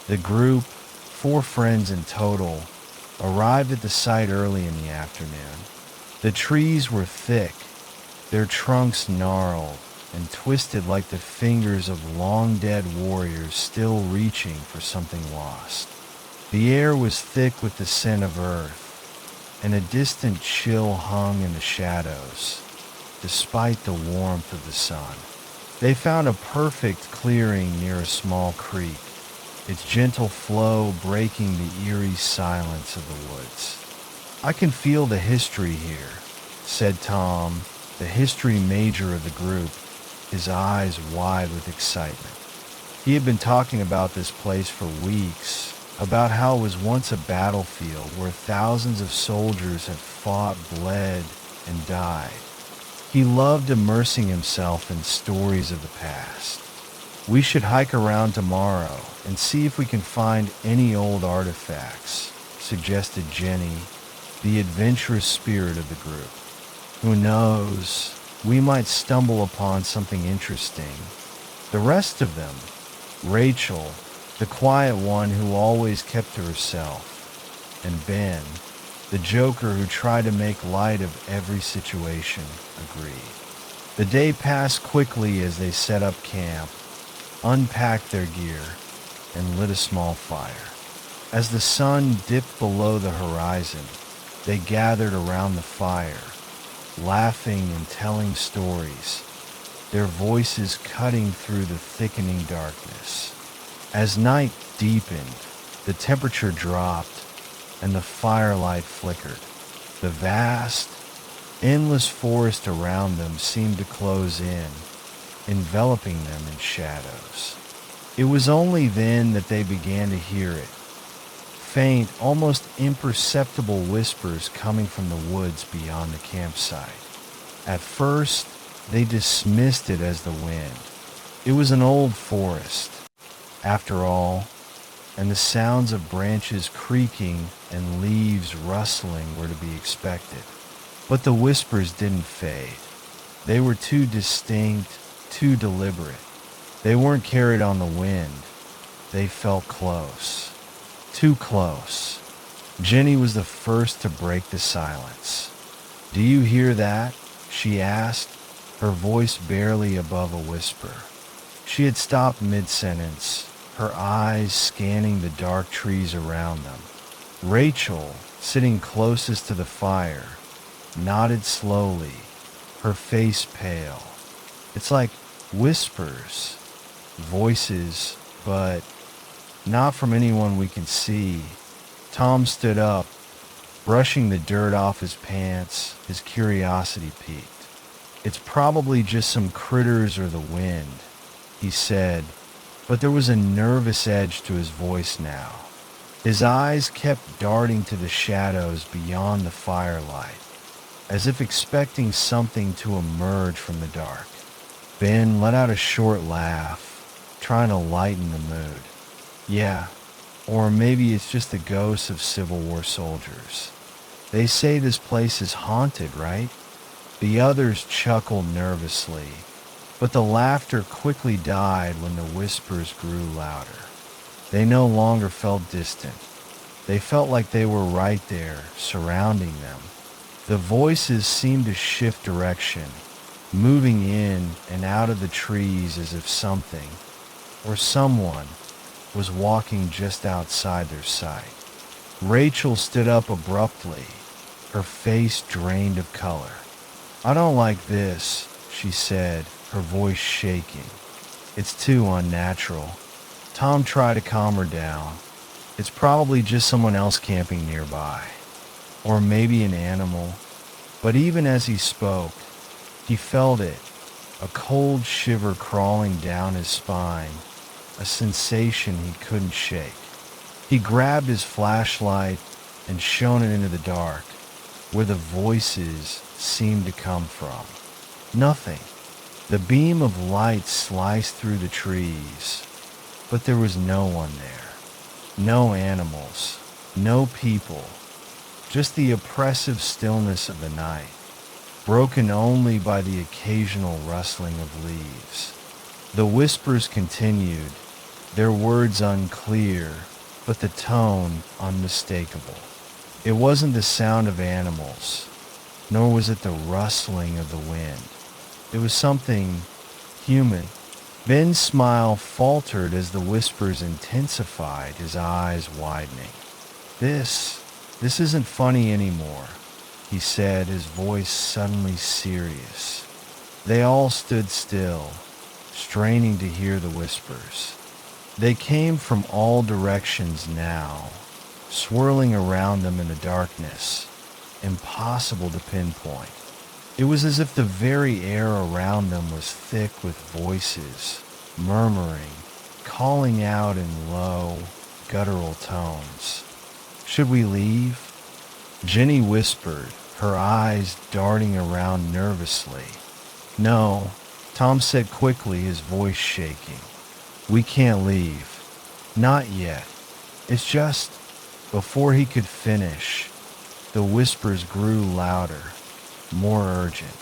The group, 4 friends in total, arrived at the site early in the afternoon. The trees were thick, their trunks gnarled and twisted like the fingers of long-dead warriors still reaching for something lost. The air was thick with the scent of earth, and a distant chill hung in the shadows, despite the warmth of the sun. They found a perfect clearing near a small creek, its gentle flow breaking the eerie silence of the woods. "I can feel the history here," said Tom, the history major of the group, his eyes wide with excitement. He had been talking about this place for weeks, about how it was once a battlefield where thousands of soldiers had fought, bled, and died. He loved immersing himself in stories of the past. "We should hike around tomorrow and see if we can find any old artifacts," suggested Jenny, the adventurous spirit of the group. "Who knows? We might stumble upon something interesting." The rest of them, Rachel, the quiet one who always kept to herself, and Ben, the joker who tried to make light of every situation, agreed. The day passed quickly as they set up camp, unpacked their gear, and lit a small fire. As the sun dipped below the horizon, they gathered around the fire, laughing and telling stories, their voices cutting through the thickening darkness. As night deepened, the temperature dropped, and the firelight flickered. The vast, endless forest around them seemed to close in, enveloping them in shadows. It was only then that they began to hear it. Faint, almost imperceptible whispers coming from the woods beyond the campsite. At first, they dismissed it as the wind. It was an old forest, after all, and the sounds of branches creaking and leaves rustling were to be expected. But the whispers didn't fade. They were too distinct, too deliberate. They weren't carried on the wind. They felt close. Too close. Jenny was the first to break the silence. "Do you hear that?" she asked, her voice barely above a whisper. She had stopped mid-sentence, her eyes scanning the dark trees around them. Rachel, sitting closest to the fire, nodded slowly, her face pale. "It's like whispers, voices, but not from anyone we can see." Tom stood up, brushing the dirt off his pants, his curiosity peaked. "It's probably just some critters or the wind," he said, but there was a nervous edge to his voice now. His eyes kept darting to the shadows beyond the firelight, as if expecting something to emerge from the dark. Ben let out a short laugh, trying to lighten the mood. "Yeah, or maybe it's just the ghosts of Civil War soldiers. They say this place is haunted, right?" The others chuckled nervously, but the laughter quickly died when the whispers grew louder. They no longer felt distant. They felt like they were right there, surrounding them. The voices seemed to shift direction, moving in and out of the trees as if something, or someone, was walking just outside their sight. Rachel stood up abruptly, her face drained of color. "I don't like this," she said, her voice shaking. "It's too unnatural." Tom tried to calm her down. "It's probably just someone else camping nearby. Or maybe an animal." But even as he spoke, he felt it, a cold shiver crawling down his spine, a sensation he couldn't shake. He grabbed his flashlight and shone it into the dark, where the voices seemed to come from. Nothing. The beam of light sliced through the trees, but there was no one there. No animals, no people, just the oppressive stillness of the night, broken only by the occasional rustling of leaves. The whispers continued, their words unclear, but the tone unmistakable. It wasn't the sound of animals, nor was it the rustling of the wind. It was something human. Ben's smile faltered as the whispers intensified, his eyes widening. This isn't funny anymore," he said, his voice suddenly serious. They all stood still, straining to hear the whispers. They came from all directions now, swirling around them in the darkness, impossible to pinpoint. It was as if the very air around them was thick with voices, murmuring, calling out in low, guttural tones. "Should we leave?" Jenny whispered, her eyes darting around nervously. "No," Tom said quickly, his voice shaking. "We can't leave. Not yet. It's just..." Before he could finish, the whispers grew louder, more urgent.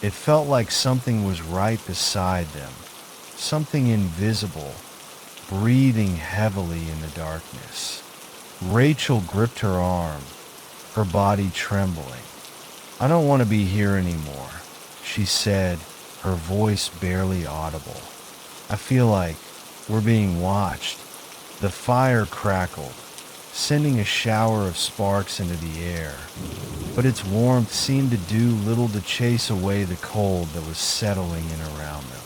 It felt like something was right beside them, something invisible, breathing heavily in the darkness. Rachel gripped her arm, her body trembling. "I don't want to be here anymore," she said, her voice barely audible. "I feel like we're being watched." The fire crackled, sending a shower of sparks into the air, but its warmth seemed to do little to chase away the cold that was settling in around them.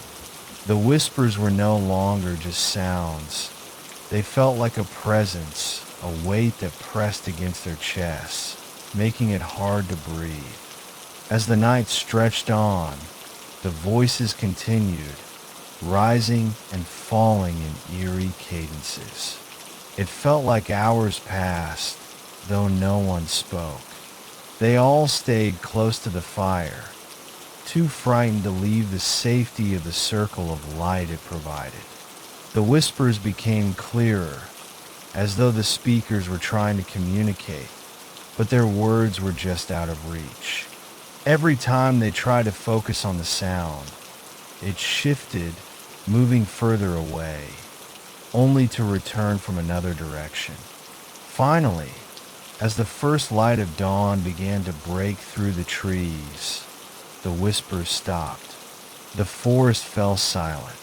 The whispers were no longer just sounds. They felt like a presence, a weight that pressed against their chests, making it hard to breathe. As the night stretched on, the voices continued, rising and falling in eerie cadences. It felt like hours passed, though no one spoke. They all stayed close to the fire, too frightened to leave the safety of the circle of light it provided. The whispers became clearer, as though the speakers were trying to communicate, but their words were just out of reach. Every time they tried to focus on the sound, it shifted, moving further away, only to return from another direction. Finally, as the first light of dawn began to break through the trees, the whispers stopped. The forest fell silent.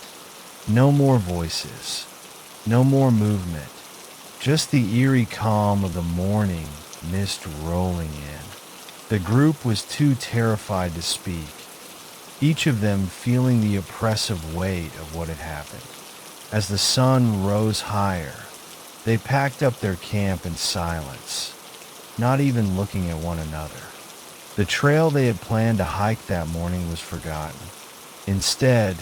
No more voices, no more movement, just the eerie calm of the morning mist rolling in. The group was too terrified to speak, each of them feeling the oppressive weight of what had happened. As the sun rose higher, they packed up their camp in silence, not even looking at one another. The trail they had planned to hike that morning was forgotten. Instead,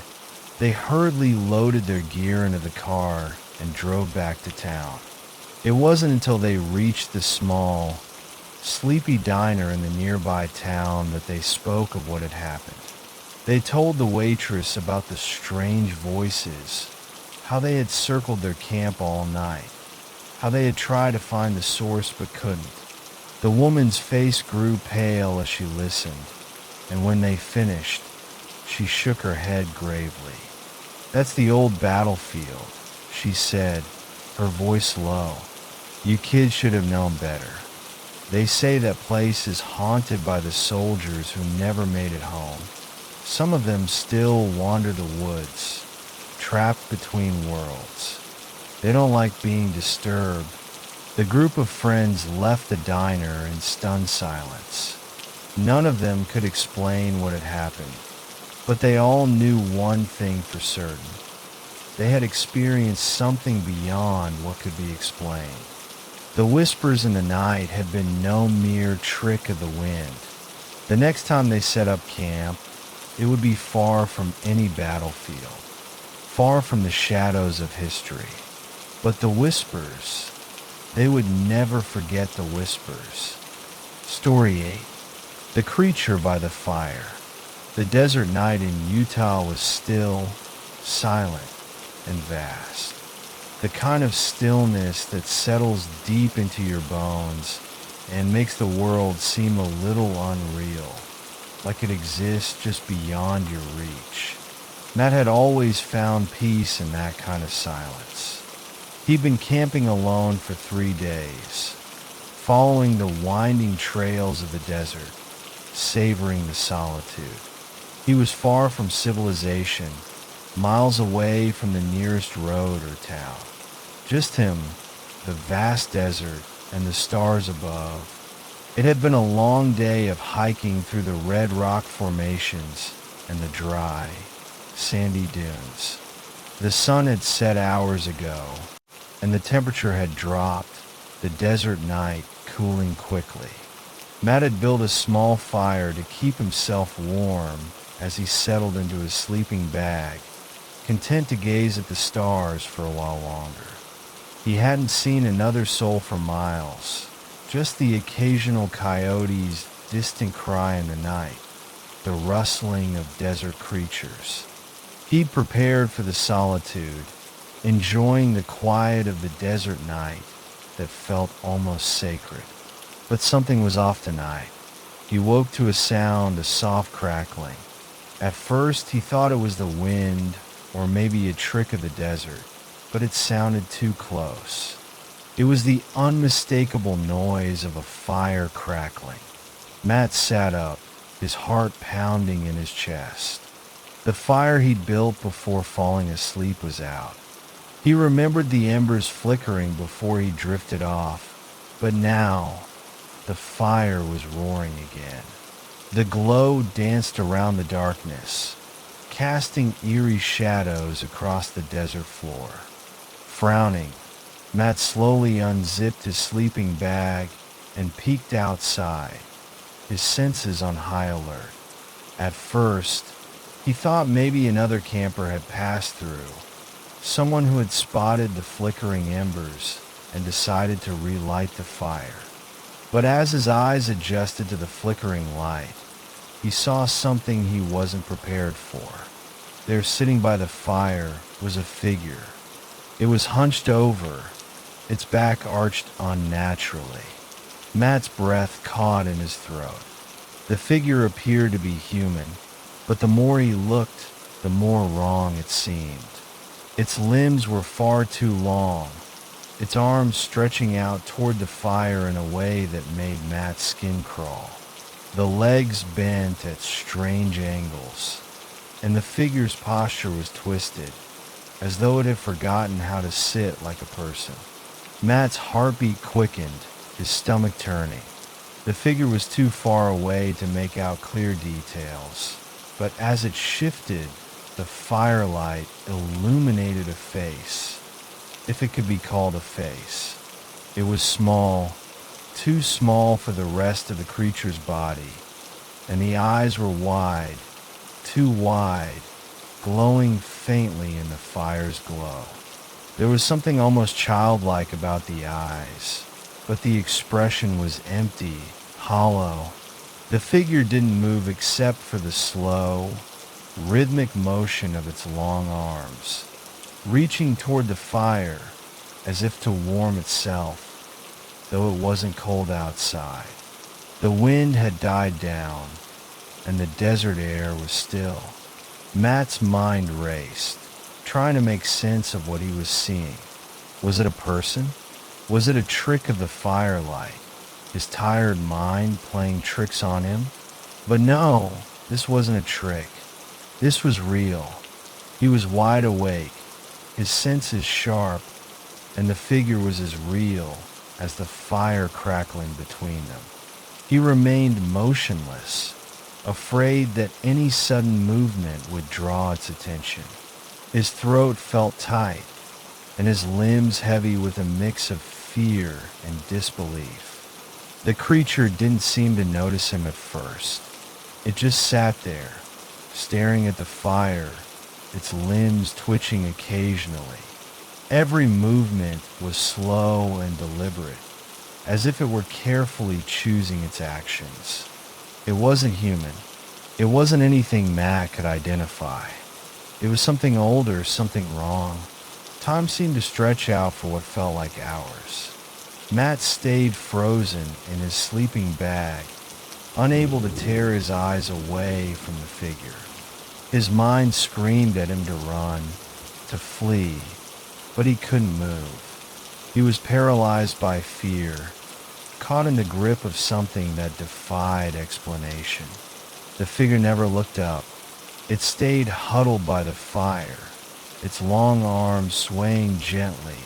they hurriedly loaded their gear into the car and drove back to town. It wasn't until they reached the small, sleepy diner in the nearby town that they spoke of what had happened. They told the waitress about the strange voices, how they had circled their camp all night, how they had tried to find the source but couldn't. The woman's face grew pale as she listened, and when they finished, she shook her head gravely. "That's the old battlefield," she said, her voice low. "You kids should have known better. They say that place is haunted by the soldiers who never made it home. Some of them still wander the woods, trapped between worlds. They don't like being disturbed." The group of friends left the diner in stunned silence. None of them could explain what had happened, but they all knew one thing for certain. They had experienced something beyond what could be explained. The whispers in the night had been no mere trick of the wind. The next time they set up camp, it would be far from any battlefield, far from the shadows of history. But the whispers, they would never forget the whispers. Story 8. The Creature by the Fire. The desert night in Utah was still, silent, and vast. The kind of stillness that settles deep into your bones and makes the world seem a little unreal, like it exists just beyond your reach. Matt had always found peace in that kind of silence. He'd been camping alone for 3 days, following the winding trails of the desert, savoring the solitude. He was far from civilization, miles away from the nearest road or town. Just him, the vast desert, and the stars above. It had been a long day of hiking through the red rock formations and the dry, sandy dunes. The sun had set hours ago, and the temperature had dropped, the desert night cooling quickly. Matt had built a small fire to keep himself warm as he settled into his sleeping bag, content to gaze at the stars for a while longer. He hadn't seen another soul for miles, just the occasional coyote's distant cry in the night, the rustling of desert creatures. He'd prepared for the solitude, enjoying the quiet of the desert night that felt almost sacred. But something was off tonight. He woke to a sound, a soft crackling. At first, he thought it was the wind or maybe a trick of the desert, but it sounded too close. It was the unmistakable noise of a fire crackling. Matt sat up, his heart pounding in his chest. The fire he'd built before falling asleep was out. He remembered the embers flickering before he drifted off, but now the fire was roaring again. The glow danced around the darkness, casting eerie shadows across the desert floor. Frowning, Matt slowly unzipped his sleeping bag and peeked outside, his senses on high alert. At first, he thought maybe another camper had passed through, someone who had spotted the flickering embers and decided to relight the fire. But as his eyes adjusted to the flickering light, he saw something he wasn't prepared for. There, sitting by the fire, was a figure. It was hunched over, its back arched unnaturally. Matt's breath caught in his throat. The figure appeared to be human, but the more he looked, the more wrong it seemed. Its limbs were far too long, its arms stretching out toward the fire in a way that made Matt's skin crawl. The legs bent at strange angles, and the figure's posture was twisted, as though it had forgotten how to sit like a person. Matt's heartbeat quickened, his stomach turning. The figure was too far away to make out clear details, but as it shifted, the firelight illuminated a face, if it could be called a face. It was small, too small for the rest of the creature's body, and the eyes were wide, too wide, glowing faintly in the fire's glow. There was something almost childlike about the eyes, but the expression was empty, hollow. The figure didn't move except for the slow, rhythmic motion of its long arms, reaching toward the fire as if to warm itself, though it wasn't cold outside. The wind had died down, and the desert air was still. Matt's mind raced, trying to make sense of what he was seeing. Was it a person? Was it a trick of the firelight, his tired mind playing tricks on him? But no, this wasn't a trick. This was real. He was wide awake, his senses sharp, and the figure was as real as the fire crackling between them. He remained motionless, afraid that any sudden movement would draw its attention. His throat felt tight, and his limbs heavy with a mix of fear and disbelief. The creature didn't seem to notice him at first. It just sat there, staring at the fire, its limbs twitching occasionally. Every movement was slow and deliberate, as if it were carefully choosing its actions. It wasn't human. It wasn't anything Matt could identify. It was something older, something wrong. Time seemed to stretch out for what felt like hours. Matt stayed frozen in his sleeping bag, unable to tear his eyes away from the figure. His mind screamed at him to run, to flee, but he couldn't move. He was paralyzed by fear, caught in the grip of something that defied explanation. The figure never looked up. It stayed huddled by the fire, its long arms swaying gently,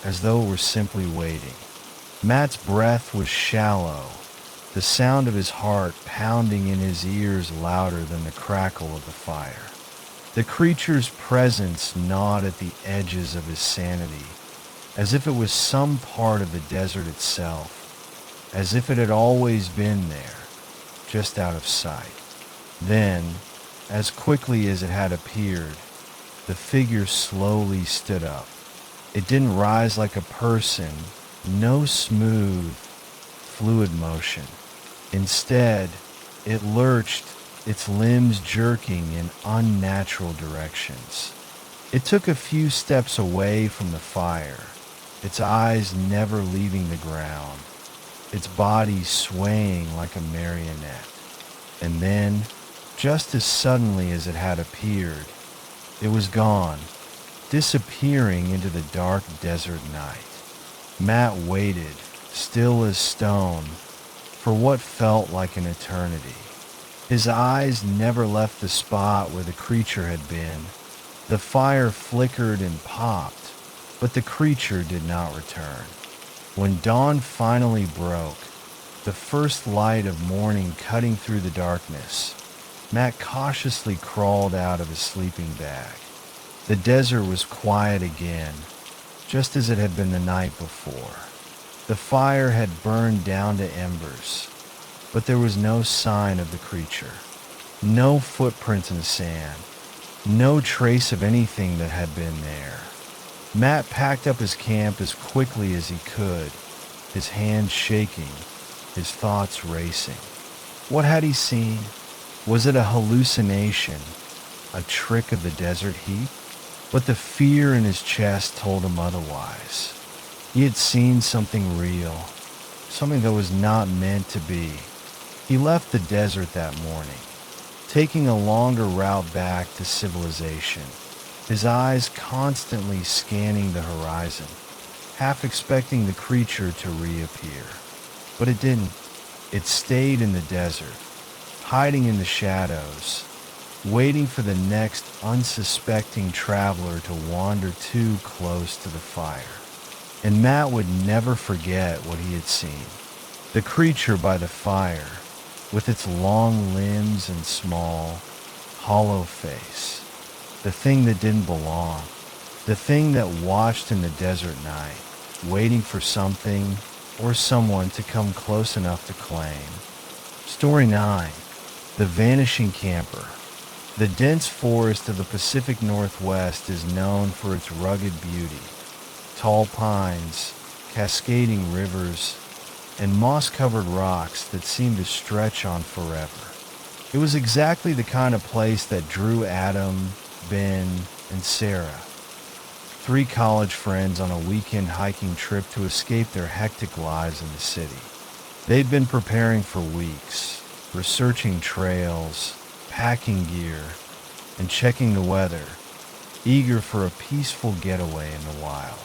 as though it were simply waiting. Matt's breath was shallow, the sound of his heart pounding in his ears louder than the crackle of the fire. The creature's presence gnawed at the edges of his sanity, as if it was some part of the desert itself, as if it had always been there, just out of sight. Then, as quickly as it had appeared, the figure slowly stood up. It didn't rise like a person, no smooth, fluid motion. Instead, it lurched, its limbs jerking in unnatural directions. It took a few steps away from the fire, its eyes never leaving the ground, its body swaying like a marionette. And then, just as suddenly as it had appeared, it was gone, disappearing into the dark desert night. Matt waited, still as stone, for what felt like an eternity. His eyes never left the spot where the creature had been. The fire flickered and popped, but the creature did not return. When dawn finally broke, the first light of morning cutting through the darkness, Matt cautiously crawled out of his sleeping bag. The desert was quiet again, just as it had been the night before. The fire had burned down to embers, but there was no sign of the creature. No footprints in the sand, no trace of anything that had been there. Matt packed up his camp as quickly as he could, his hands shaking, his thoughts racing. What had he seen? Was it a hallucination, a trick of the desert heat? But the fear in his chest told him otherwise. He had seen something real, something that was not meant to be. He left the desert that morning, taking a longer route back to civilization, his eyes constantly scanning the horizon. half expecting the creature to reappear. But it didn't. It stayed in the desert, hiding in the shadows, waiting for the next unsuspecting traveler to wander too close to the fire. And Matt would never forget what he had seen. The creature by the fire, with its long limbs and small, hollow face. The thing that didn't belong. The thing that watched in the desert night, waiting for something or someone to come close enough to claim. Story 9. The Vanishing Camper. The dense forest of the Pacific Northwest is known for its rugged beauty. Tall pines, cascading rivers, and moss-covered rocks that seem to stretch on forever. It was exactly the kind of place that drew Adam, Ben, and Sarah, 3 college friends on a weekend hiking trip to escape their hectic lives in the city. They'd been preparing for weeks, researching trails, packing gear, and checking the weather, eager for a peaceful getaway in the wild.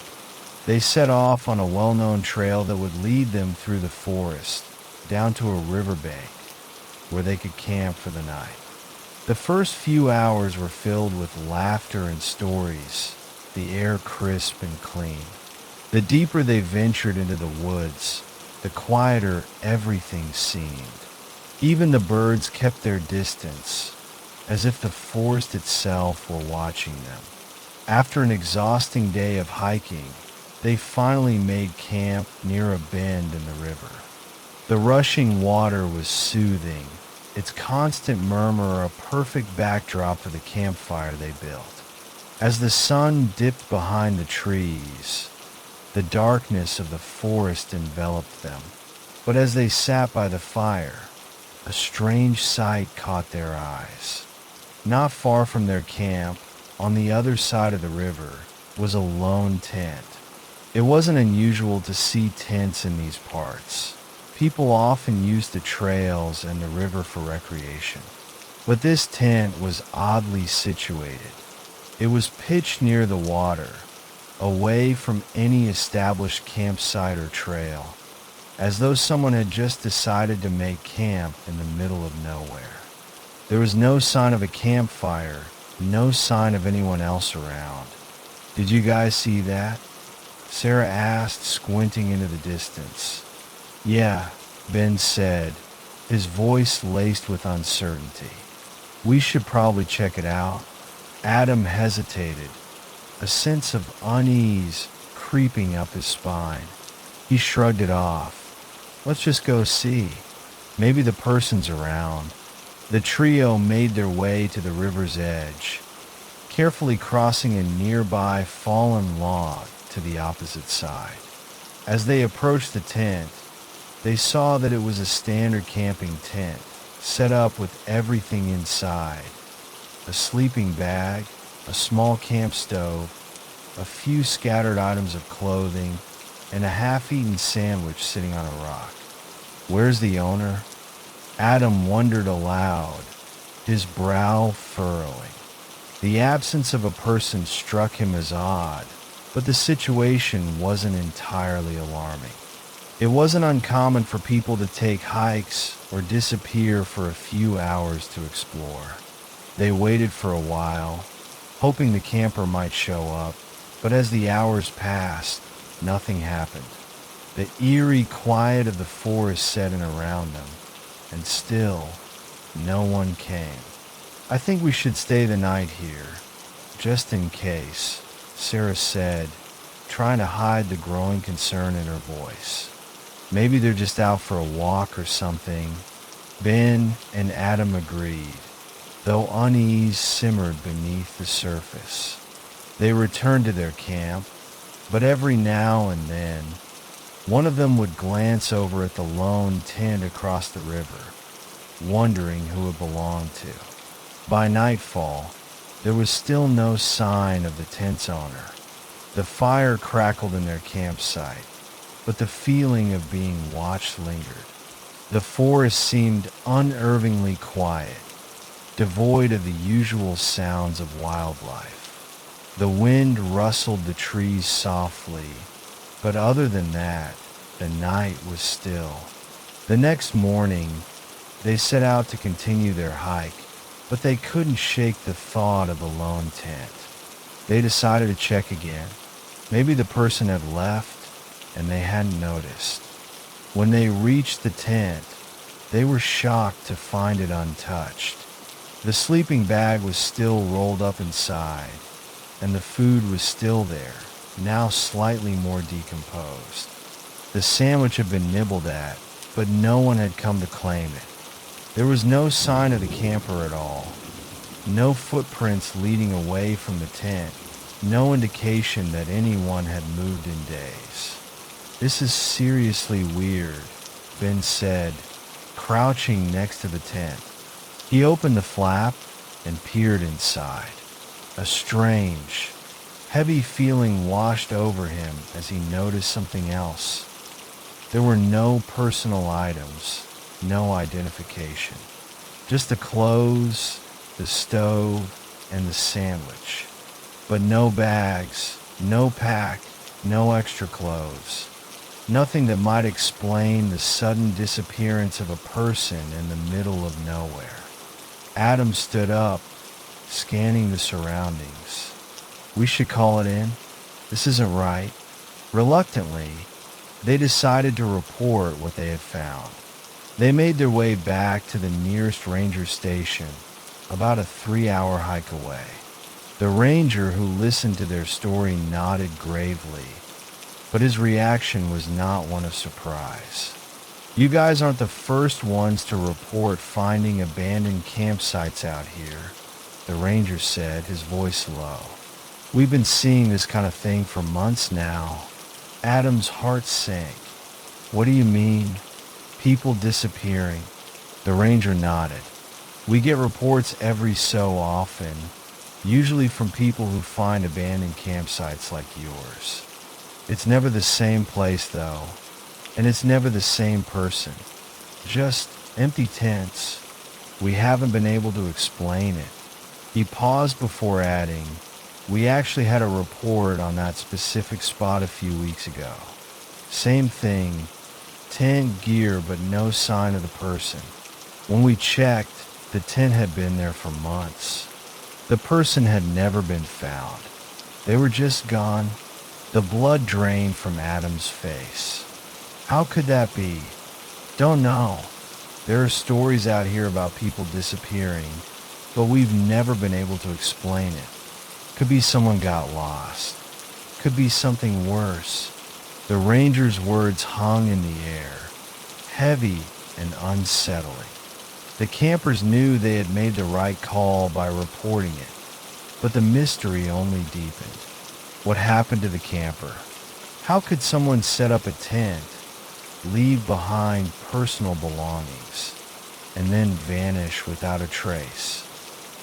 They set off on a well-known trail that would lead them through the forest, down to a riverbank, where they could camp for the night. The first few hours were filled with laughter and stories, the air crisp and clean. The deeper they ventured into the woods, the quieter everything seemed. Even the birds kept their distance, as if the forest itself were watching them. After an exhausting day of hiking, they finally made camp near a bend in the river. The rushing water was soothing, its constant murmur a perfect backdrop for the campfire they built. As the sun dipped behind the trees, the darkness of the forest enveloped them. But as they sat by the fire, a strange sight caught their eyes. Not far from their camp, on the other side of the river, was a lone tent. It wasn't unusual to see tents in these parts. People often used the trails and the river for recreation. But this tent was oddly situated. It was pitched near the water, away from any established campsite or trail, as though someone had just decided to make camp in the middle of nowhere. There was no sign of a campfire, no sign of anyone else around. "Did you guys see that?" Sarah asked, squinting into the distance. "Yeah," Ben said, his voice laced with uncertainty. "We should probably check it out." Adam hesitated, a sense of unease creeping up his spine. He shrugged it off. "Let's just go see. Maybe the person's around." The trio made their way to the river's edge, carefully crossing a nearby fallen log to the opposite side. As they approached the tent, they saw that it was a standard camping tent, set up with everything inside. A sleeping bag, a small camp stove, a few scattered items of clothing, and a half-eaten sandwich sitting on a rock. "Where's the owner?" Adam wondered aloud, his brow furrowing. The absence of a person struck him as odd, but the situation wasn't entirely alarming. It wasn't uncommon for people to take hikes or disappear for a few hours to explore. They waited for a while, hoping the camper might show up, but as the hours passed, nothing happened. The eerie quiet of the forest set in around them, and still, no one came. "I think we should stay the night here, just in case," Sarah said, trying to hide the growing concern in her voice. "Maybe they're just out for a walk or something." Ben and Adam agreed, though unease simmered beneath the surface. They returned to their camp, but every now and then, one of them would glance over at the lone tent across the river, wondering who it belonged to. By nightfall, there was still no sign of the tent's owner. The fire crackled in their campsite, but the feeling of being watched lingered. The forest seemed unnervingly quiet, devoid of the usual sounds of wildlife. The wind rustled the trees softly, But other than that, the night was still. The next morning, they set out to continue their hike, but they couldn't shake the thought of a lone tent. They decided to check again. Maybe the person had left and they hadn't noticed. When they reached the tent, they were shocked to find it untouched. The sleeping bag was still rolled up inside, and the food was still there, now slightly more decomposed. The sandwich had been nibbled at, but no one had come to claim it. There was no sign of the camper at all. No footprints leading away from the tent. No indication that anyone had moved in days. "This is seriously weird," Ben said, crouching next to the tent. He opened the flap and peered inside. A strange, heavy feeling washed over him as he noticed something else. There were no personal items, no identification. Just the clothes, the stove, and the sandwich. But no bags, no pack, no extra clothes. Nothing that might explain the sudden disappearance of a person in the middle of nowhere. Adam stood up, scanning the surroundings. "We should call it in. This isn't right." Reluctantly, they decided to report what they had found. They made their way back to the nearest ranger station, about a 3-hour hike away. The ranger who listened to their story nodded gravely, but his reaction was not one of surprise. "You guys aren't the first ones to report finding abandoned campsites out here," the ranger said, his voice low. "We've been seeing this kind of thing for months now." Adam's heart sank. "What do you mean? People disappearing?" The ranger nodded. "We get reports every so often, usually from people who find abandoned campsites like yours. It's never the same place though, and it's never the same person. Just empty tents. We haven't been able to explain it." He paused before adding, "We actually had a report on that specific spot a few weeks ago. Same thing, tent gear but no sign of the person. When we checked, the tent had been there for months. The person had never been found. They were just gone." The blood drained from Adam's face. "How could that be?" "Don't know. There are stories out here about people disappearing, but we've never been able to explain it. Could be someone got lost. Could be something worse." The ranger's words hung in the air, heavy and unsettling. The campers knew they had made the right call by reporting it, but the mystery only deepened. What happened to the camper? How could someone set up a tent, leave behind personal belongings, and then vanish without a trace?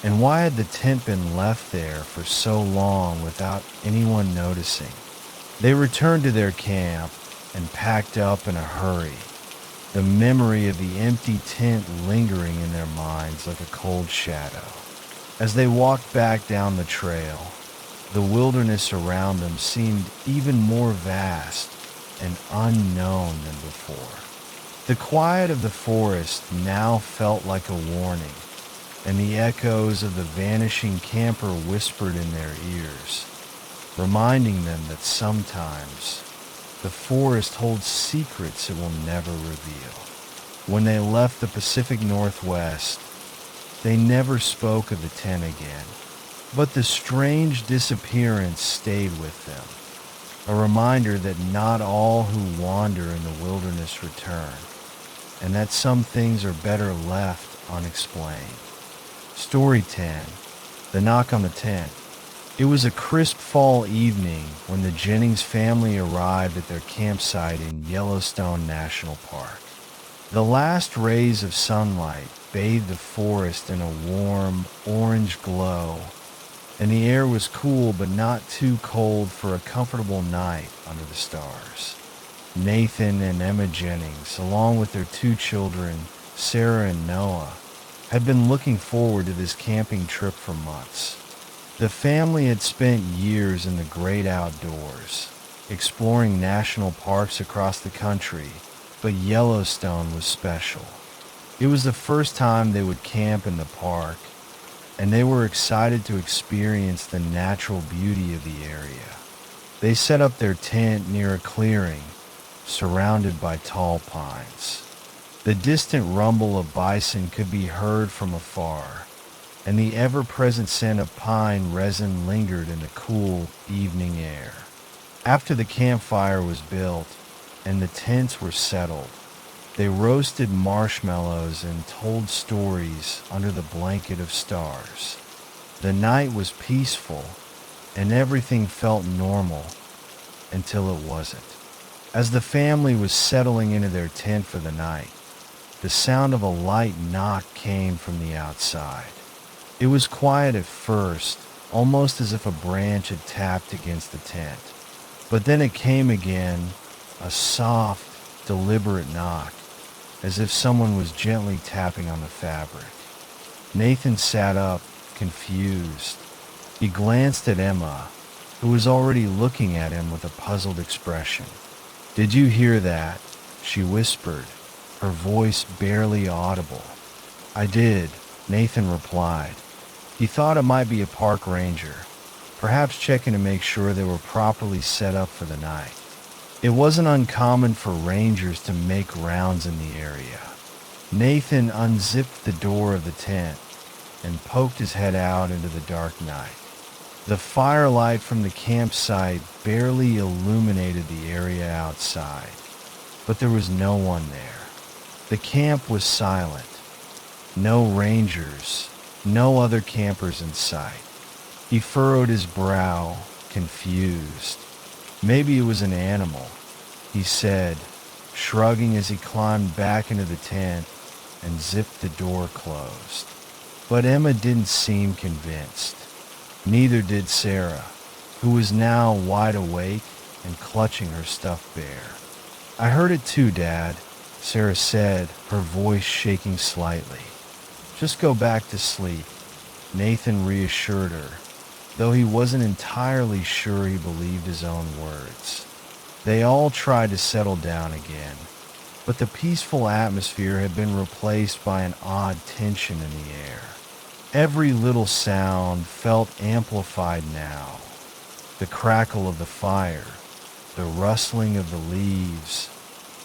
And why had the tent been left there for so long without anyone noticing? They returned to their camp and packed up in a hurry, the memory of the empty tent lingering in their minds like a cold shadow. As they walked back down the trail, the wilderness around them seemed even more vast and unknown than before. The quiet of the forest now felt like a warning, and the echoes of the vanishing camper whispered in their ears, reminding them that sometimes the forest holds secrets it will never reveal. When they left the Pacific Northwest, they never spoke of the tent again. But the strange disappearance stayed with them, a reminder that not all who wander in the wilderness return, and that some things are better left unexplained. Story 10. The Knock on the Tent. It was a crisp fall evening when the Jennings family arrived at their campsite in Yellowstone National Park. The last rays of sunlight bathed the forest in a warm, orange glow, and the air was cool but not too cold for a comfortable night under the stars. Nathan and Emma Jennings, along with their 2 children, Sarah and Noah, had been looking forward to this camping trip for months. The family had spent years in the great outdoors, exploring national parks across the country, but Yellowstone was special. It was the first time they would camp in the park, and they were excited to experience the natural beauty of the area. They set up their tent near a clearing, surrounded by tall pines. The distant rumble of bison could be heard from afar, and the ever-present scent of pine resin lingered in the cool evening air. After the campfire was built and the tents were settled, they roasted marshmallows and told stories under the blanket of stars. The night was peaceful, and everything felt normal until it wasn't. As the family was settling into their tent for the night, the sound of a light knock came from the outside. It was quiet at first, almost as if a branch had tapped against the tent. But then it came again, a soft, deliberate knock, as if someone was gently tapping on the fabric. Nathan sat up, confused. He glanced at Emma, who was already looking at him with a puzzled expression. "Did you hear that?" she whispered, her voice barely audible. "I did," Nathan replied. He thought it might be a park ranger, perhaps checking to make sure they were properly set up for the night. It wasn't uncommon for rangers to make rounds in the area. Nathan unzipped the door of the tent and poked his head out into the dark night. The firelight from the campsite barely illuminated the area outside, but there was no one there. The camp was silent. No rangers, no other campers in sight. He furrowed his brow, confused. Maybe it was an animal, he said, shrugging as he climbed back into the tent and zipped the door closed. But Emma didn't seem convinced. Neither did Sarah, who was now wide awake and clutching her stuffed bear. "I heard it too, Dad," Sarah said, her voice shaking slightly. "Just go back to sleep," Nathan reassured her, though he wasn't entirely sure he believed his own words. They all tried to settle down again, but the peaceful atmosphere had been replaced by an odd tension in the air. Every little sound felt amplified now. The crackle of the fire, the rustling of the leaves,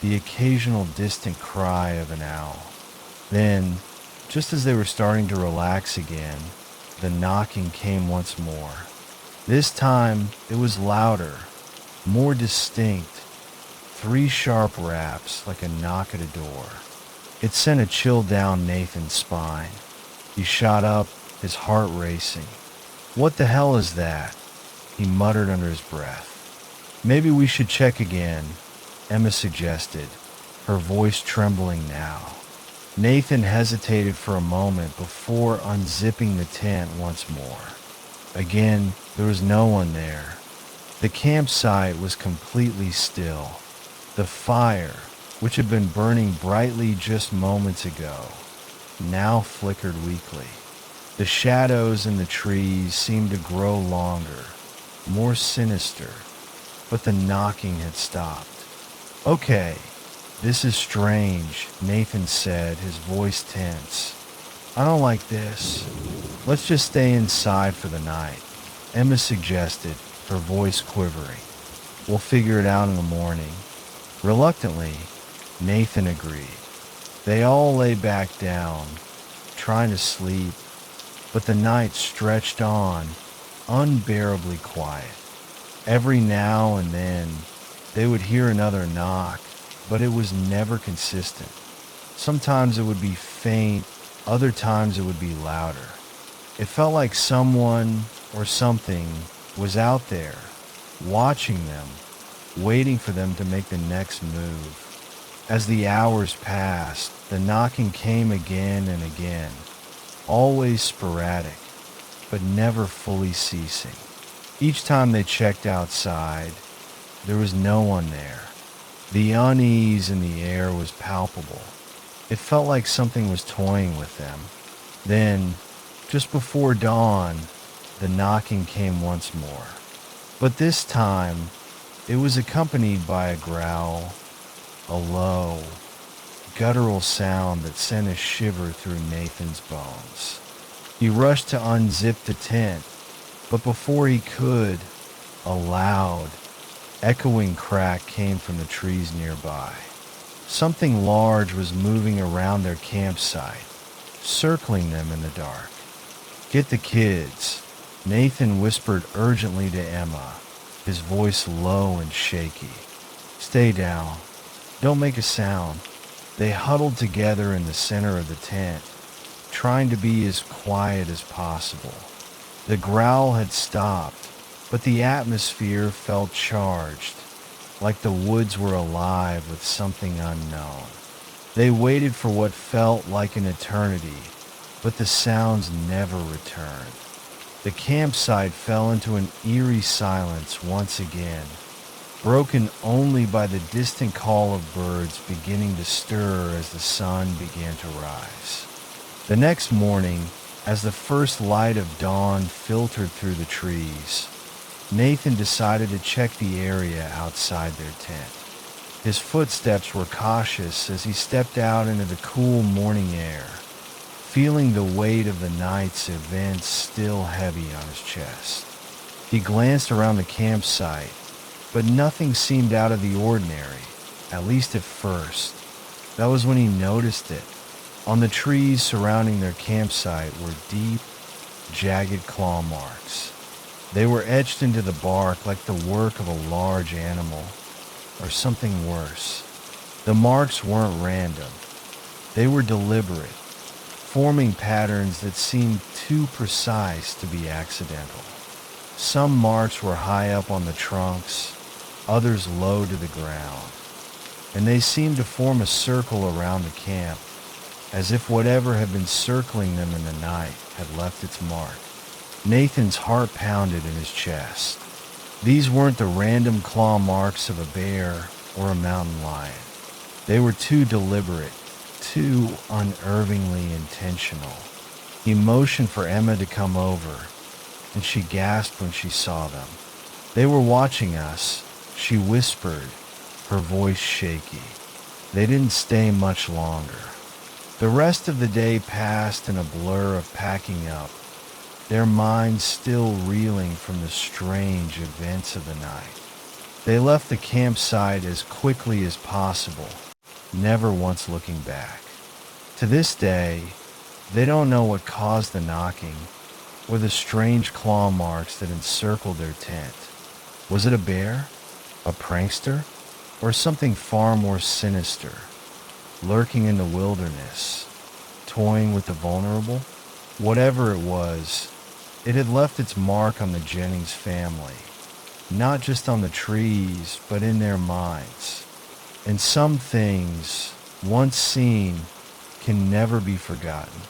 the occasional distant cry of an owl. Then, just as they were starting to relax again, the knocking came once more. This time, it was louder, more distinct. 3 sharp raps, like a knock at a door. It sent a chill down Nathan's spine. He shot up, his heart racing. "What the hell is that?" he muttered under his breath. "Maybe we should check again," Emma suggested, her voice trembling now. Nathan hesitated for a moment before unzipping the tent once more. Again, there was no one there. The campsite was completely still. The fire, which had been burning brightly just moments ago, now flickered weakly. The shadows in the trees seemed to grow longer, more sinister, but the knocking had stopped. "Okay, this is strange," Nathan said, his voice tense. "I don't like this. Let's just stay inside for the night," Emma suggested, her voice quivering. "We'll figure it out in the morning." Reluctantly, Nathan agreed. They all lay back down, trying to sleep, but the night stretched on, unbearably quiet. Every now and then, they would hear another knock, but it was never consistent. Sometimes it would be faint, other times it would be louder. It felt like someone or something was out there, watching them, waiting for them to make the next move. As the hours passed, the knocking came again and again, always sporadic, but never fully ceasing. Each time they checked outside, there was no one there. The unease in the air was palpable. It felt like something was toying with them. Then, just before dawn, the knocking came once more. But this time, It was accompanied by a growl, a low, guttural sound that sent a shiver through Nathan's bones. He rushed to unzip the tent, but before he could, a loud, echoing crack came from the trees nearby. Something large was moving around their campsite, circling them in the dark. "Get the kids," Nathan whispered urgently to Emma, his voice low and shaky. "Stay down. Don't make a sound." They huddled together in the center of the tent, trying to be as quiet as possible. The growl had stopped, but the atmosphere felt charged, like the woods were alive with something unknown. They waited for what felt like an eternity, but the sounds never returned. The campsite fell into an eerie silence once again, broken only by the distant call of birds beginning to stir as the sun began to rise. The next morning, as the first light of dawn filtered through the trees, Nathan decided to check the area outside their tent. His footsteps were cautious as he stepped out into the cool morning air, feeling the weight of the night's events still heavy on his chest. He glanced around the campsite, but nothing seemed out of the ordinary, at least at first. That was when he noticed it. On the trees surrounding their campsite were deep, jagged claw marks. They were etched into the bark like the work of a large animal, or something worse. The marks weren't random. They were deliberate, forming patterns that seemed too precise to be accidental. Some marks were high up on the trunks, others low to the ground, and they seemed to form a circle around the camp, as if whatever had been circling them in the night had left its mark. Nathan's heart pounded in his chest. These weren't the random claw marks of a bear or a mountain lion. They were too deliberate, too unnervingly intentional. He motioned for Emma to come over, and she gasped when she saw them. "They were watching us," she whispered, her voice shaky. They didn't stay much longer. The rest of the day passed in a blur of packing up, their minds still reeling from the strange events of the night. They left the campsite as quickly as possible, never once looking back. To this day, they don't know what caused the knocking or the strange claw marks that encircled their tent. Was it a bear, a prankster, or something far more sinister, lurking in the wilderness, toying with the vulnerable? Whatever it was, it had left its mark on the Jennings family, not just on the trees, but in their minds. And some things, once seen, can never be forgotten.